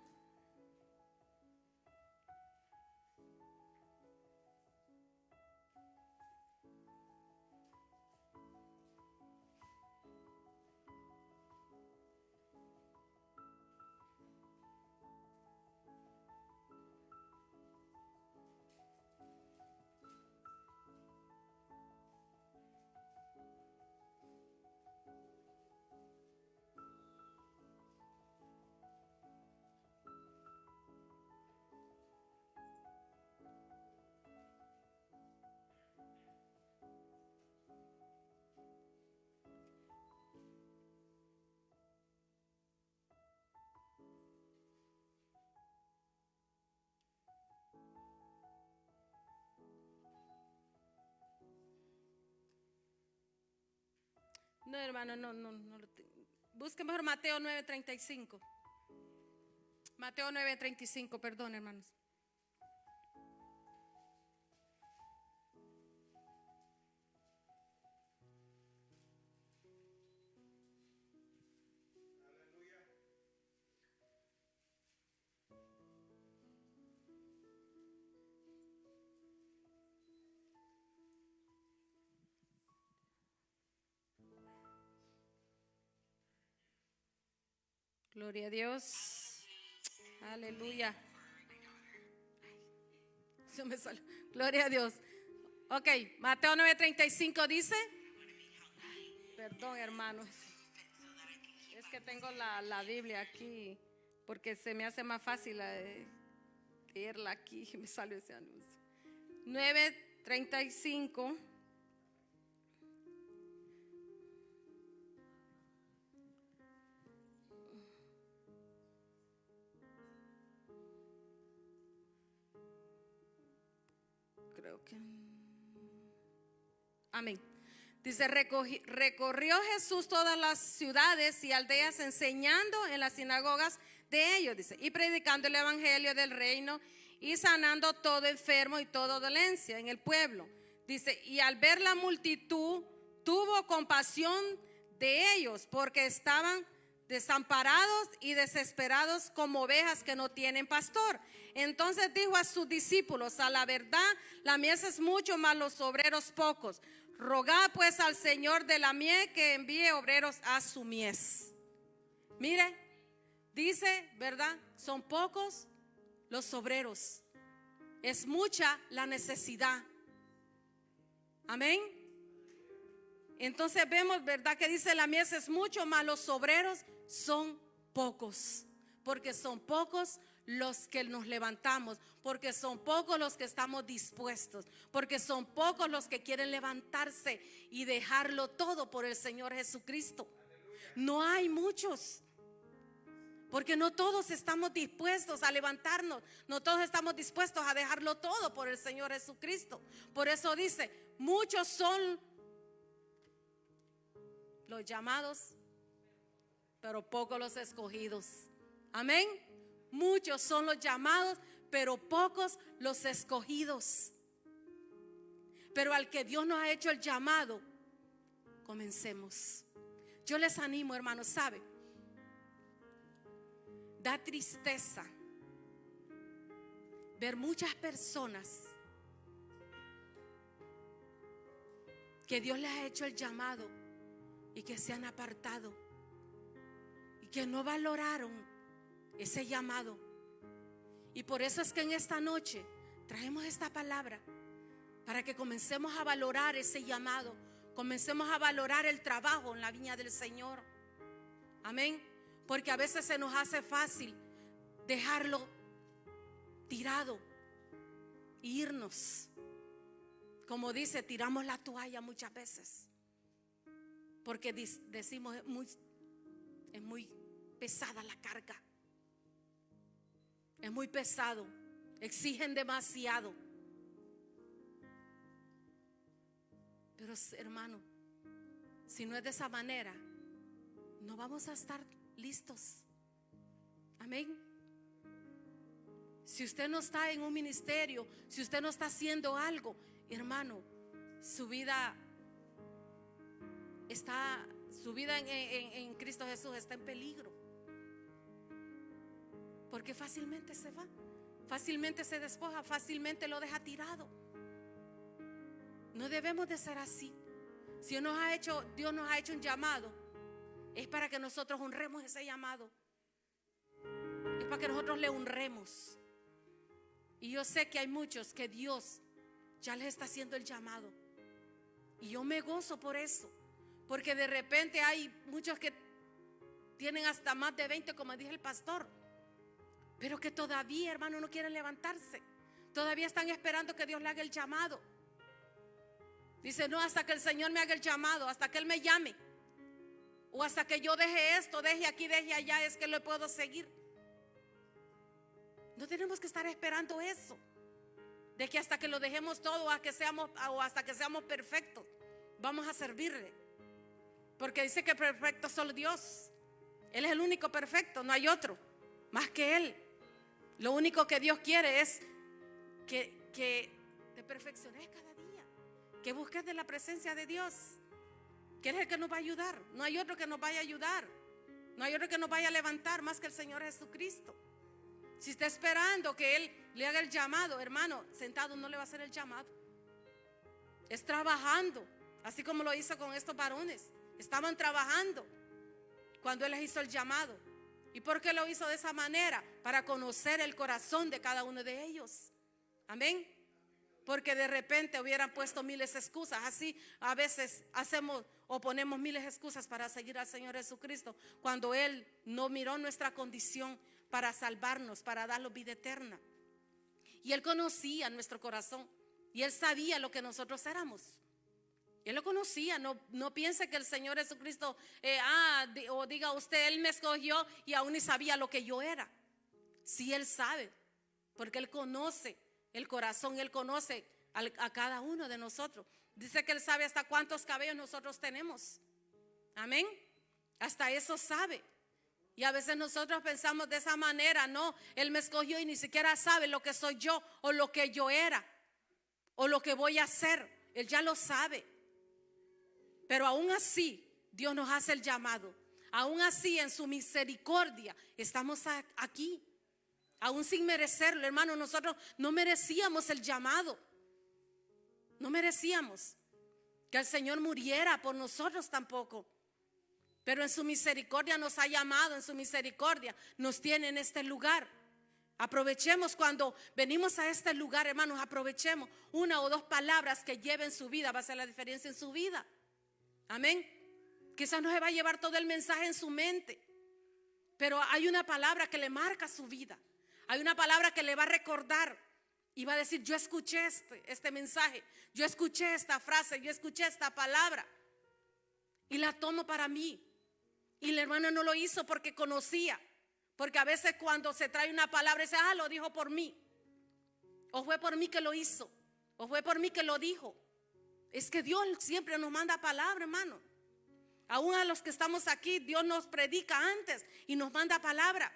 No, hermano, no lo tengo. Busque mejor Mateo 9:35. Mateo 9:35, perdón, hermanos. Gloria a Dios. Aleluya. Se me salió. Gloria a Dios. Ok, Mateo 9:35 dice. Perdón, hermanos. Es que tengo la Biblia aquí porque se me hace más fácil leerla aquí. Me salió ese anuncio. 9:35. Creo que. Amén. Dice, recorrió Jesús todas las ciudades y aldeas enseñando en las sinagogas de ellos, dice, y predicando el evangelio del reino y sanando todo enfermo y toda dolencia en el pueblo. Dice, y al ver la multitud, tuvo compasión de ellos porque estaban desamparados y desesperados como ovejas que no tienen pastor. Entonces dijo a sus discípulos, a la verdad, la mies es mucho, mas los obreros pocos. Rogad pues al Señor de la mies que envíe obreros a su mies. Mire, dice, ¿verdad? Son pocos los obreros. Es mucha la necesidad. Amén. Entonces vemos, ¿verdad? Que dice la mies es mucho, mas los obreros son pocos. Porque son pocos los que nos levantamos, porque son pocos los que estamos dispuestos, porque son pocos los que quieren levantarse y dejarlo todo por el Señor Jesucristo. No hay muchos, porque no todos estamos dispuestos a levantarnos, no todos estamos dispuestos a dejarlo todo por el Señor Jesucristo. Por eso dice, muchos son los llamados, pero pocos los escogidos. Amén. Muchos son los llamados, pero pocos los escogidos. Pero al que Dios nos ha hecho el llamado, comencemos. Yo les animo, hermanos, ¿sabe? Da tristeza ver muchas personas que Dios les ha hecho el llamado y que se han apartado y que no valoraron ese llamado. Y por eso es que en esta noche traemos esta palabra para que comencemos a valorar ese llamado, comencemos a valorar el trabajo en la viña del Señor. Amén. Porque a veces se nos hace fácil dejarlo tirado e irnos. Como dice, tiramos la toalla muchas veces porque decimos es muy pesada la carga. Es muy pesado, exigen demasiado. Pero hermano, si no es de esa manera, no vamos a estar listos. Amén. Si usted no está en un ministerio, si usted no está haciendo algo, hermano, su vida en Cristo Jesús está en peligro. Porque fácilmente se va, fácilmente se despoja, fácilmente lo deja tirado. No debemos de ser así. Si Dios nos ha hecho un llamado, es para que nosotros honremos ese llamado. Es para que nosotros le honremos. Y yo sé que hay muchos que Dios ya les está haciendo el llamado. Y yo me gozo por eso. Porque de repente hay muchos que tienen hasta más de 20, como dije el pastor, pero que todavía, hermano, no quieren levantarse. Todavía están esperando que Dios le haga el llamado. Dice, no, hasta que el Señor me haga el llamado, hasta que Él me llame, o hasta que yo deje esto, deje aquí, deje allá, es que lo puedo seguir. No tenemos que estar esperando eso, de que hasta que lo dejemos todo, o hasta que seamos perfectos, vamos a servirle. Porque dice que perfecto es solo Dios. Él es el único perfecto, no hay otro más que Él. Lo único que Dios quiere es que te perfecciones cada día, que busques de la presencia de Dios, que Él es el que nos va a ayudar. No hay otro que nos vaya a ayudar, no hay otro que nos vaya a levantar más que el Señor Jesucristo. Si está esperando que Él le haga el llamado, hermano, sentado no le va a hacer el llamado. Es trabajando, así como lo hizo con estos varones. Estaban trabajando cuando Él les hizo el llamado. ¿Y por qué lo hizo de esa manera? Para conocer el corazón de cada uno de ellos. Amén. Porque de repente hubieran puesto miles de excusas. Así a veces hacemos o ponemos miles de excusas para seguir al Señor Jesucristo, cuando Él no miró nuestra condición para salvarnos, para darnos vida eterna. Y Él conocía nuestro corazón. Y Él sabía lo que nosotros éramos. Él lo conocía. No piense que el Señor Jesucristo o diga usted, Él me escogió y aún ni sabía lo que yo era. Sí, Él sabe, porque Él conoce el corazón. Él conoce a cada uno de nosotros. Dice que Él sabe hasta cuántos cabellos nosotros tenemos. Amén. Hasta eso sabe. Y a veces nosotros pensamos de esa manera. No, Él me escogió y ni siquiera sabe lo que soy yo, o lo que yo era, o lo que voy a hacer. Él ya lo sabe. Pero aún así Dios nos hace el llamado. Aún así, en su misericordia estamos aquí, aún sin merecerlo, hermano. Nosotros no merecíamos el llamado. No merecíamos que el Señor muriera por nosotros tampoco. Pero en su misericordia nos ha llamado, en su misericordia nos tiene en este lugar. Aprovechemos cuando venimos a este lugar, hermanos. Aprovechemos una o dos palabras que lleven su vida. Va a hacer la diferencia en su vida. Amén. Quizás no se va a llevar todo el mensaje en su mente, pero hay una palabra que le marca su vida. Hay una palabra que le va a recordar y va a decir: yo escuché este mensaje, yo escuché esta frase, yo escuché esta palabra y la tomo para mí. Y la hermana no lo hizo porque conocía, porque a veces cuando se trae una palabra dice: lo dijo por mí, o fue por mí que lo hizo, o fue por mí que lo dijo. Es que Dios siempre nos manda palabra, hermano. Aún a los que estamos aquí, Dios nos predica antes y nos manda palabra.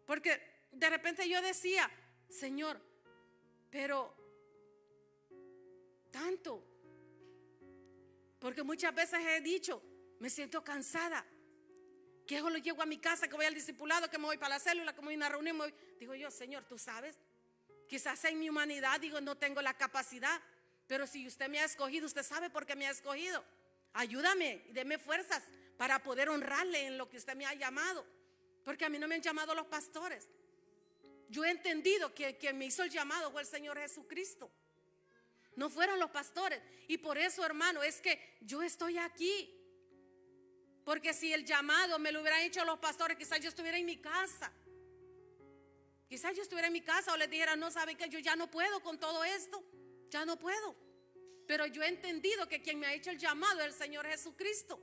Porque de repente yo decía: Señor, pero tanto. Porque muchas veces he dicho: me siento cansada, que solo llego a mi casa, que voy al discipulado, que me voy para la célula, que me voy a una reunión, Digo yo: Señor, tú sabes, quizás en mi humanidad, digo, no tengo la capacidad. Pero si usted me ha escogido, usted sabe por qué me ha escogido. Ayúdame y deme fuerzas para poder honrarle en lo que usted me ha llamado. Porque a mí no me han llamado los pastores. Yo he entendido que quien me hizo el llamado fue el Señor Jesucristo. No fueron los pastores. Y por eso, hermano, es que yo estoy aquí. Porque si el llamado me lo hubieran hecho los pastores, quizás yo estuviera en mi casa. Quizás yo estuviera en mi casa o les dijera: no, ¿saben qué? Yo ya no puedo con todo esto. Ya no puedo. Pero yo he entendido que quien me ha hecho el llamado es el Señor Jesucristo.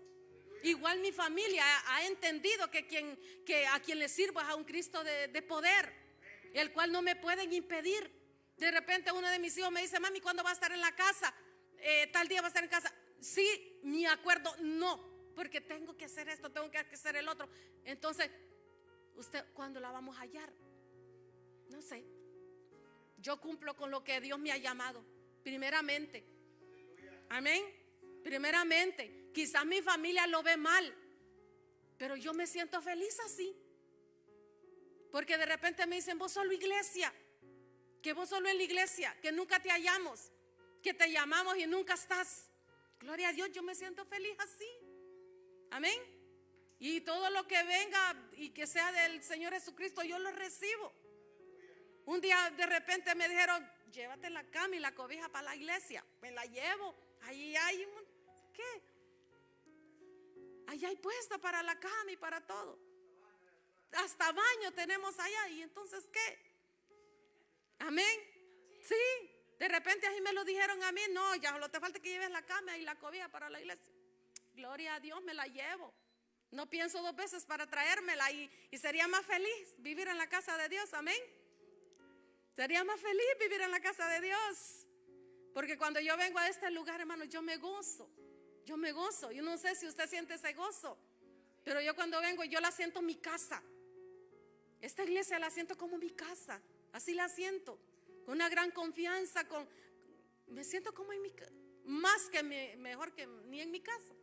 Igual mi familia ha entendido que a quien le sirvo es a un Cristo de poder, el cual no me pueden impedir. De repente uno de mis hijos me dice: mami, ¿cuándo va a estar en la casa? Tal día va a estar en casa. Sí, mi acuerdo, no, porque tengo que hacer esto, tengo que hacer el otro. Entonces, ¿usted cuándo la vamos a hallar? No sé. Yo cumplo con lo que Dios me ha llamado. Primeramente. Amén. Primeramente. Quizás mi familia lo ve mal, pero yo me siento feliz así. Porque de repente me dicen: vos solo iglesia, que vos solo en la iglesia, que nunca te hallamos, que te llamamos y nunca estás. Gloria a Dios, yo me siento feliz así. Amén. Y todo lo que venga y que sea del Señor Jesucristo, yo lo recibo. Un día de repente me dijeron: llévate la cama y la cobija para la iglesia. Me la llevo. Ahí hay ¿qué? Ahí hay puesta para la cama y para todo. Hasta baño tenemos allá. ¿Y entonces qué? Amén. Sí. De repente ahí me lo dijeron a mí: no, ya solo te falta que lleves la cama y la cobija para la iglesia. Gloria a Dios, me la llevo. No pienso dos veces para traérmela y sería más feliz vivir en la casa de Dios. Amén. Sería más feliz vivir en la casa de Dios. Porque cuando yo vengo a este lugar, hermano, yo me gozo. Yo me gozo. Yo no sé si usted siente ese gozo, pero yo cuando vengo, yo la siento en mi casa. Esta iglesia la siento como mi casa. Así la siento. Con una gran confianza. Me siento como en mi casa. Más que mejor que ni en mi casa.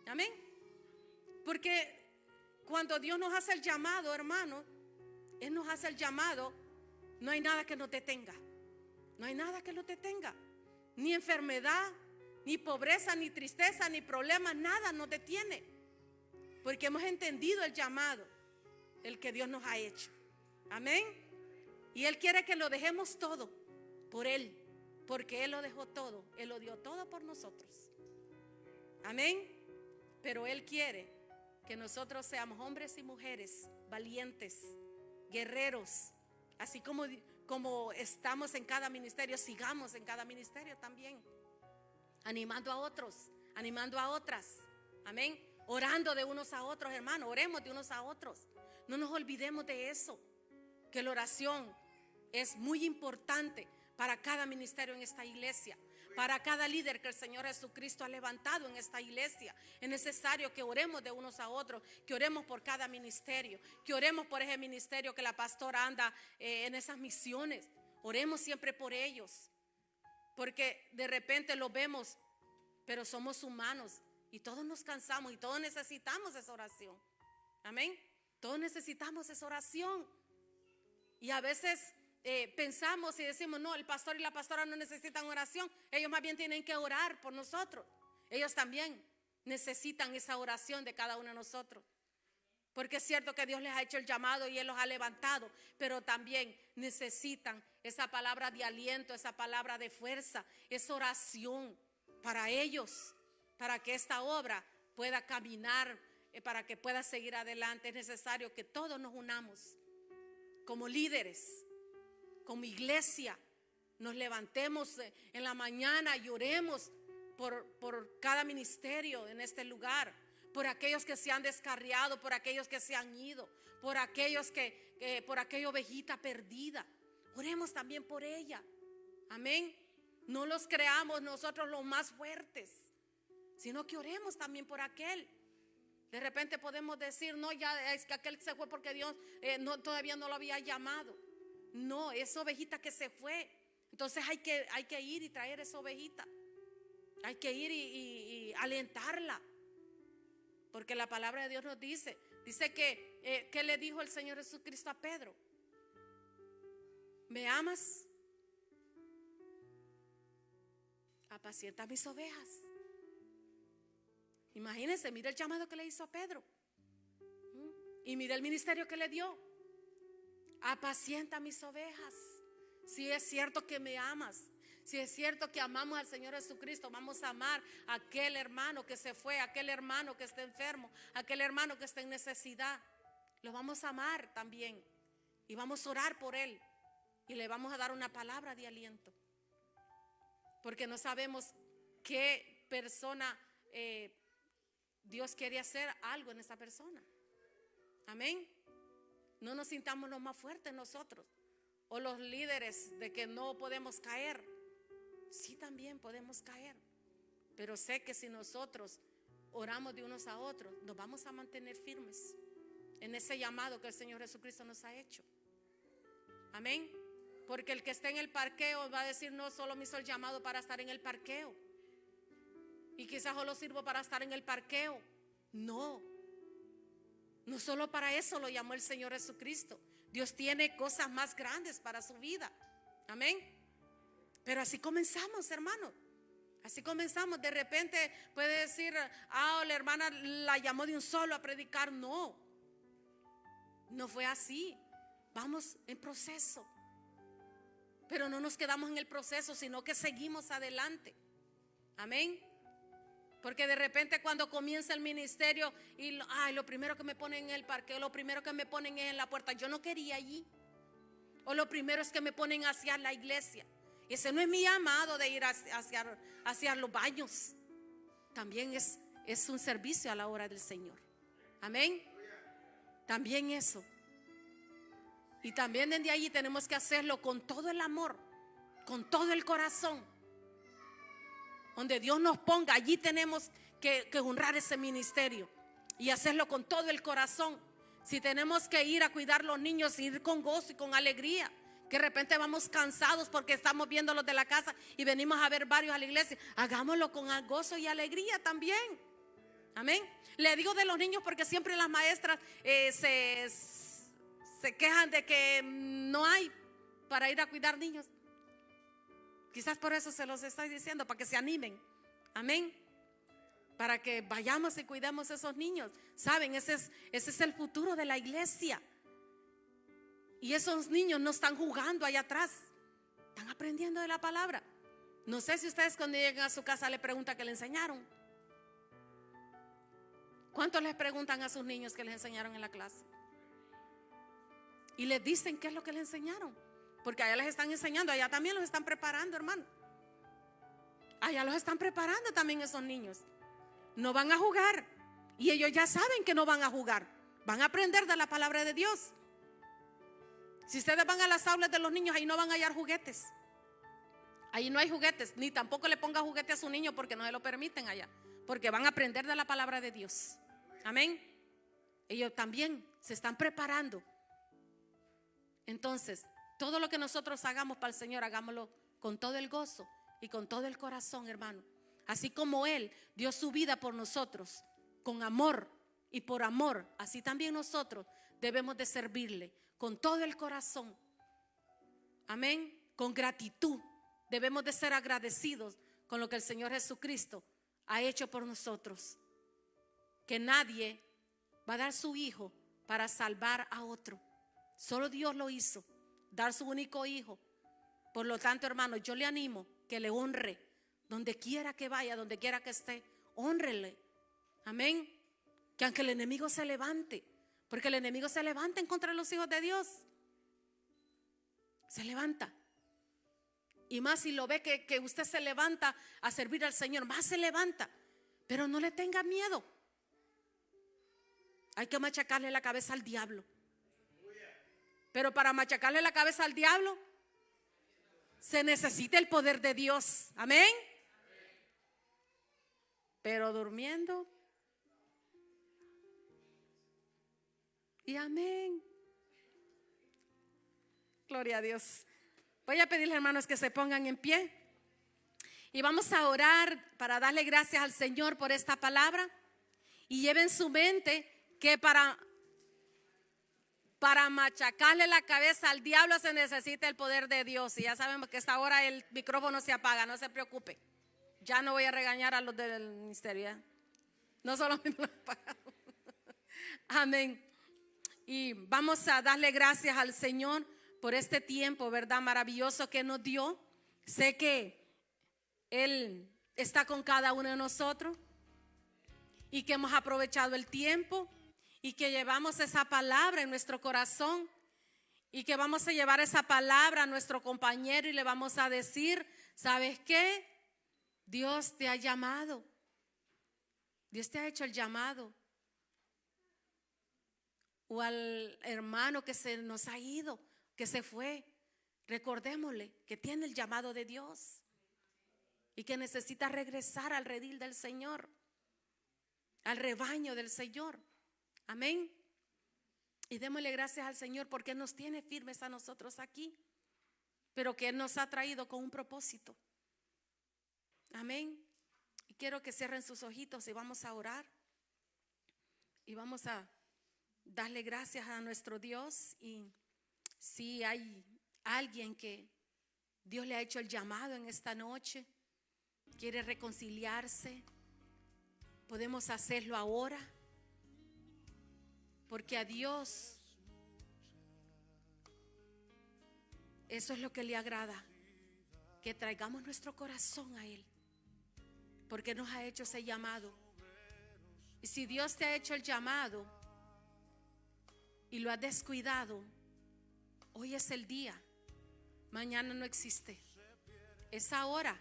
Amén. Porque cuando Dios nos hace el llamado, hermano, Él nos hace el llamado. No hay nada que nos detenga. No hay nada que nos detenga. Ni enfermedad, ni pobreza, ni tristeza, ni problema. Nada nos detiene. Porque hemos entendido el llamado. el que Dios nos ha hecho. Amén. Y Él quiere que lo dejemos todo por Él, porque Él lo dejó todo, Él lo dio todo por nosotros. Amén. Pero Él quiere que nosotros seamos hombres y mujeres valientes, guerreros, así como estamos en cada ministerio, sigamos en cada ministerio también, animando a otros, animando a otras. Amén. Orando de unos a otros, hermanos, oremos de unos a otros. No nos olvidemos de eso, que la oración es muy importante para cada ministerio en esta iglesia, para cada líder que el Señor Jesucristo ha levantado en esta iglesia. Es necesario que oremos de unos a otros, que oremos por cada ministerio, que oremos por ese ministerio que la pastora anda en esas misiones. Oremos siempre por ellos, porque de repente lo vemos, pero somos humanos y todos nos cansamos y todos necesitamos esa oración. Amén. Todos necesitamos esa oración. Y a veces pensamos y decimos, no, el pastor y la pastora no necesitan oración. Ellos más bien tienen que orar por nosotros. Ellos también necesitan esa oración de cada uno de nosotros. Porque es cierto que Dios les ha hecho el llamado y Él los ha levantado, pero también necesitan esa palabra de aliento, esa palabra de fuerza, esa oración para ellos, para que esta obra pueda caminar, para que pueda seguir adelante. Es necesario que todos nos unamos como líderes, como iglesia, nos levantemos en la mañana y oremos por cada ministerio en este lugar, por aquellos que se han descarriado, por aquellos que se han ido, por aquellos por aquella ovejita perdida. Oremos también por ella. Amén. No los creamos nosotros los más fuertes, sino que oremos también por aquel. De repente podemos decir, no, ya es que aquel se fue porque Dios todavía no lo había llamado. No, esa ovejita que se fue. Entonces hay que ir y traer esa ovejita. Hay que ir y alentarla. Porque la palabra de Dios nos dice que le dijo el Señor Jesucristo a Pedro: ¿me amas? Apacienta mis ovejas. Imagínense, mira el llamado que le hizo a Pedro. Y mira el ministerio que le dio. Apacienta mis ovejas. Si es cierto que me amas, si es cierto que amamos al Señor Jesucristo, vamos a amar a aquel hermano que se fue, a aquel hermano que está enfermo, a aquel hermano que está en necesidad. Lo vamos a amar también. Y vamos a orar por él. Y le vamos a dar una palabra de aliento. Porque no sabemos qué persona Dios quiere hacer algo en esa persona. Amén. No nos sintamos los más fuertes nosotros, o los líderes de que no podemos caer. Sí, también podemos caer, pero sé que si nosotros oramos de unos a otros, nos vamos a mantener firmes en ese llamado que el Señor Jesucristo nos ha hecho. Amén. Porque el que esté en el parqueo va a decir, no, solo me hizo el llamado para estar en el parqueo, y quizás solo sirvo para estar en el parqueo. No solo para eso lo llamó el Señor Jesucristo. Dios tiene cosas más grandes para su vida. Amén. Pero así comenzamos, hermano. Así comenzamos. De repente puede decir, la hermana la llamó de un solo a predicar. No fue así. Vamos en proceso. Pero no nos quedamos en el proceso, sino que seguimos adelante. Amén. Porque de repente cuando comienza el ministerio y lo primero que me ponen en el parqueo, lo primero que me ponen es en la puerta. Yo no quería allí. O lo primero es que me ponen hacia la iglesia. Y ese no es mi llamado de ir hacia los baños. También es un servicio a la obra del Señor. Amén. También eso. Y también desde allí tenemos que hacerlo con todo el amor, con todo el corazón. Donde Dios nos ponga, allí tenemos que honrar ese ministerio y hacerlo con todo el corazón. Si tenemos que ir a cuidar los niños, ir con gozo y con alegría. Que de repente vamos cansados porque estamos viendo los de la casa y venimos a ver varios a la iglesia. Hagámoslo con gozo y alegría también. Amén. Le digo de los niños porque siempre las maestras se quejan de que no hay para ir a cuidar niños. Quizás por eso se los estoy diciendo, para que se animen. Amén. para que vayamos y cuidemos a esos niños. Saben, ese es el futuro de la iglesia. Y esos niños no están jugando allá atrás, están aprendiendo de la palabra. No sé si ustedes cuando llegan a su casa le preguntan qué le enseñaron. ¿Cuántos les preguntan a sus niños qué les enseñaron en la clase? Y les dicen qué es lo que les enseñaron, porque allá les están enseñando, allá también los están preparando, hermano. Allá los están preparando también esos niños. No van a jugar, y ellos ya saben que no van a jugar, van a aprender de la palabra de Dios. Si ustedes van a las aulas de los niños, ahí no van a hallar juguetes. Ahí no hay juguetes, ni tampoco le ponga juguete a su niño porque no se lo permiten allá, porque van a aprender de la palabra de Dios. Amén. Ellos también se están preparando. Entonces, todo lo que nosotros hagamos para el Señor, hagámoslo con todo el gozo y con todo el corazón, hermano. Así como Él dio su vida por nosotros, con amor y por amor, así también nosotros debemos de servirle con todo el corazón. Amén. Con gratitud. Debemos de ser agradecidos con lo que el Señor Jesucristo ha hecho por nosotros. Que nadie va a dar su hijo para salvar a otro. Solo Dios lo hizo, dar su único hijo. Por lo tanto, hermano, yo le animo que le honre donde quiera que vaya, donde quiera que esté, honrele. Amén. Que aunque el enemigo se levante, porque el enemigo se levanta en contra de los hijos de Dios, se levanta. Y más si lo ve que usted se levanta a servir al Señor, más se levanta. Pero no le tenga miedo. Hay que machacarle la cabeza al diablo. Pero para machacarle la cabeza al diablo se necesita el poder de Dios. Amén. Pero durmiendo. Y amén. Gloria a Dios. Voy a pedirle, hermanos, que se pongan en pie y vamos a orar para darle gracias al Señor por esta palabra. Y lleven su mente que para machacarle la cabeza al diablo se necesita el poder de Dios. Y ya sabemos que a esta hora el micrófono se apaga, no se preocupe. Ya no voy a regañar a los del ministerio, ¿eh? No solo a mí me lo han pagado. Amén. Y vamos a darle gracias al Señor por este tiempo, ¿verdad? Maravilloso que nos dio. Sé que Él está con cada uno de nosotros y que hemos aprovechado el tiempo y que llevamos esa palabra en nuestro corazón y que vamos a llevar esa palabra a nuestro compañero y le vamos a decir, ¿sabes qué? Dios te ha llamado. Dios te ha hecho el llamado. O al hermano que se nos ha ido, que se fue, recordémosle que tiene el llamado de Dios y que necesita regresar al redil del Señor, al rebaño del Señor. Amén. Y démosle gracias al Señor porque nos tiene firmes a nosotros aquí, pero que Él nos ha traído con un propósito. Amén. Y quiero que cierren sus ojitos y vamos a orar y vamos a darle gracias a nuestro Dios. Y si hay alguien que Dios le ha hecho el llamado en esta noche, quiere reconciliarse, podemos hacerlo ahora, porque a Dios eso es lo que le agrada, que traigamos nuestro corazón a Él, porque nos ha hecho ese llamado. Y si Dios te ha hecho el llamado y lo has descuidado, hoy es el día, mañana no existe, es ahora.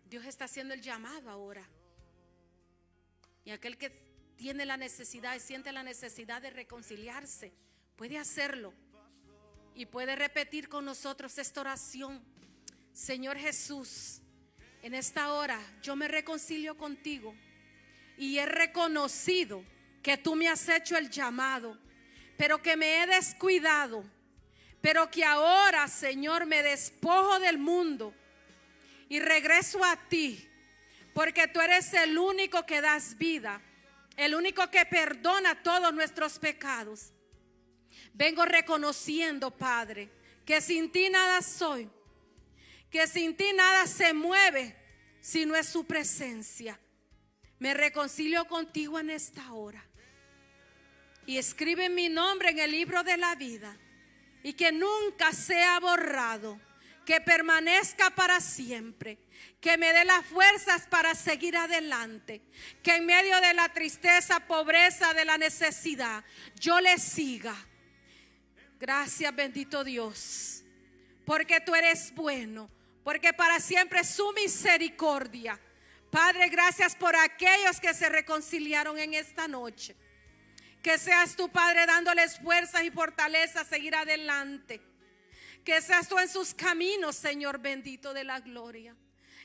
Dios está haciendo el llamado ahora. Y aquel que tiene la necesidad y siente la necesidad de reconciliarse, puede hacerlo y puede repetir con nosotros esta oración. Señor Jesús, en esta hora yo me reconcilio contigo y he reconocido que tú me has hecho el llamado, pero que me he descuidado, pero que ahora, Señor, me despojo del mundo y regreso a ti, porque tú eres el único que das vida, el único que perdona todos nuestros pecados. Vengo reconociendo, Padre, que sin ti nada soy, que sin ti nada se mueve si no es su presencia. Me reconcilio contigo en esta hora. Y escribe mi nombre en el libro de la vida. Y que nunca sea borrado. Que permanezca para siempre. Que me dé las fuerzas para seguir adelante. Que en medio de la tristeza, pobreza, de la necesidad, yo le siga. Gracias, bendito Dios. Porque tú eres bueno. Porque para siempre es su misericordia. Padre, gracias por aquellos que se reconciliaron en esta noche. Que seas tú, Padre, dándoles fuerzas y fortaleza a seguir adelante. Que seas tú en sus caminos, Señor bendito de la gloria.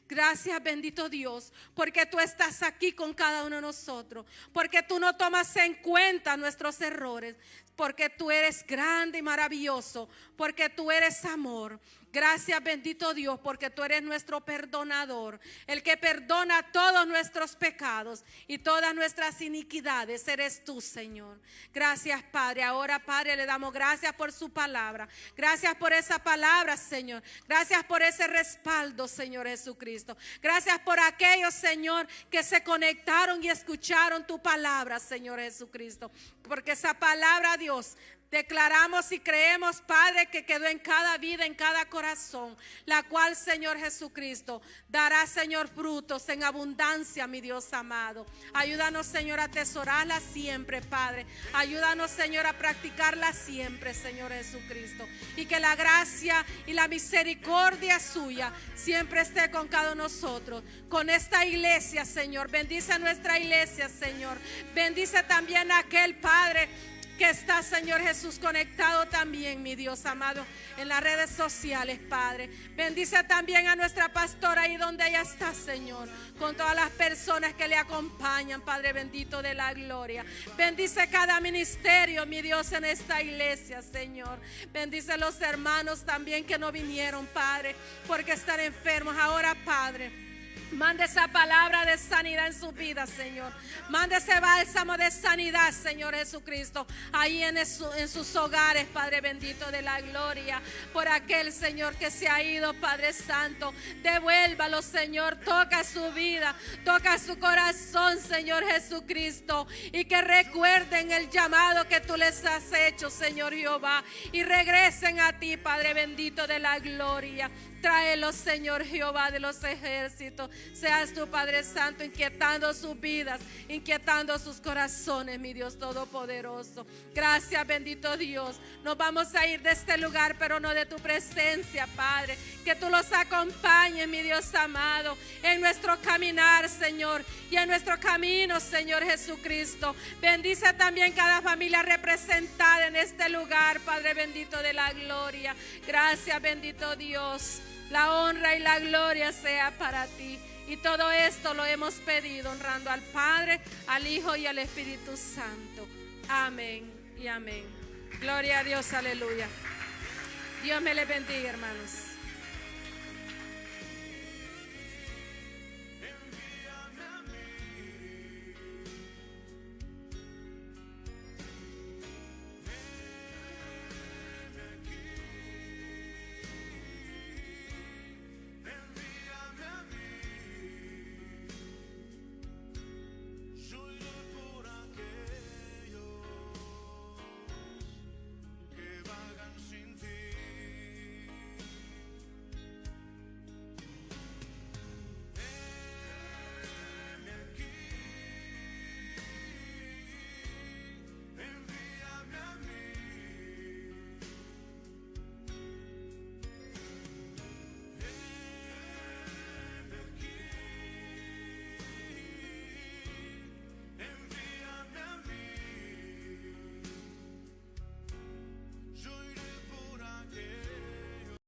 Gracias, bendito Dios, porque tú estás aquí con cada uno de nosotros. Porque tú no tomas en cuenta nuestros errores. Porque tú eres grande y maravilloso. Porque tú eres amor. Gracias, bendito Dios, porque tú eres nuestro perdonador, el que perdona todos nuestros pecados y todas nuestras iniquidades. Eres tú, Señor. Gracias, Padre. Ahora, Padre, le damos gracias por su palabra. Gracias por esa palabra, Señor. Gracias por ese respaldo, Señor Jesucristo. Gracias por aquellos, Señor, que se conectaron y escucharon tu palabra, Señor Jesucristo. Porque esa palabra, Dios, declaramos y creemos, Padre, que quedó en cada vida, en cada corazón, la cual, Señor Jesucristo, dará, Señor, frutos en abundancia, mi Dios amado. Ayúdanos, Señor, a atesorarla siempre, Padre. Ayúdanos, Señor, a practicarla siempre, Señor Jesucristo. Y que la gracia y la misericordia suya siempre esté con cada uno de nosotros. Con esta iglesia, Señor. Bendice a nuestra iglesia, Señor. Bendice también a aquel Padre que está, Señor Jesús, conectado también, mi Dios amado, en las redes sociales, Padre. Bendice también a nuestra pastora ahí donde ella está, Señor, con todas las personas que le acompañan, Padre bendito de la gloria. Bendice cada ministerio, mi Dios, en esta iglesia, Señor. Bendice a los hermanos también que no vinieron, Padre, porque están enfermos. Ahora, Padre, mande esa palabra de sanidad en su vida, Señor. Mande ese bálsamo de sanidad, Señor Jesucristo, ahí en sus hogares, Padre bendito de la gloria. Por aquel, Señor, que se ha ido, Padre Santo, devuélvalo, Señor. Toca su vida, toca su corazón, Señor Jesucristo. Y que recuerden el llamado que tú les has hecho, Señor Jehová. Y regresen a ti, Padre bendito de la gloria. Tráelos, Señor Jehová de los ejércitos. Seas tu Padre Santo inquietando sus vidas, inquietando sus corazones, mi Dios todopoderoso. Gracias, bendito Dios. Nos vamos a ir de este lugar, pero no de tu presencia, Padre. Que tú los acompañes, mi Dios amado, en nuestro caminar, Señor, y en nuestro camino, Señor Jesucristo. Bendice también cada familia representada en este lugar, Padre bendito de la gloria. Gracias, bendito Dios. La honra y la gloria sea para ti. Y todo esto lo hemos pedido honrando al Padre, al Hijo y al Espíritu Santo. Amén y amén. Gloria a Dios, aleluya. Dios me les bendiga, hermanos.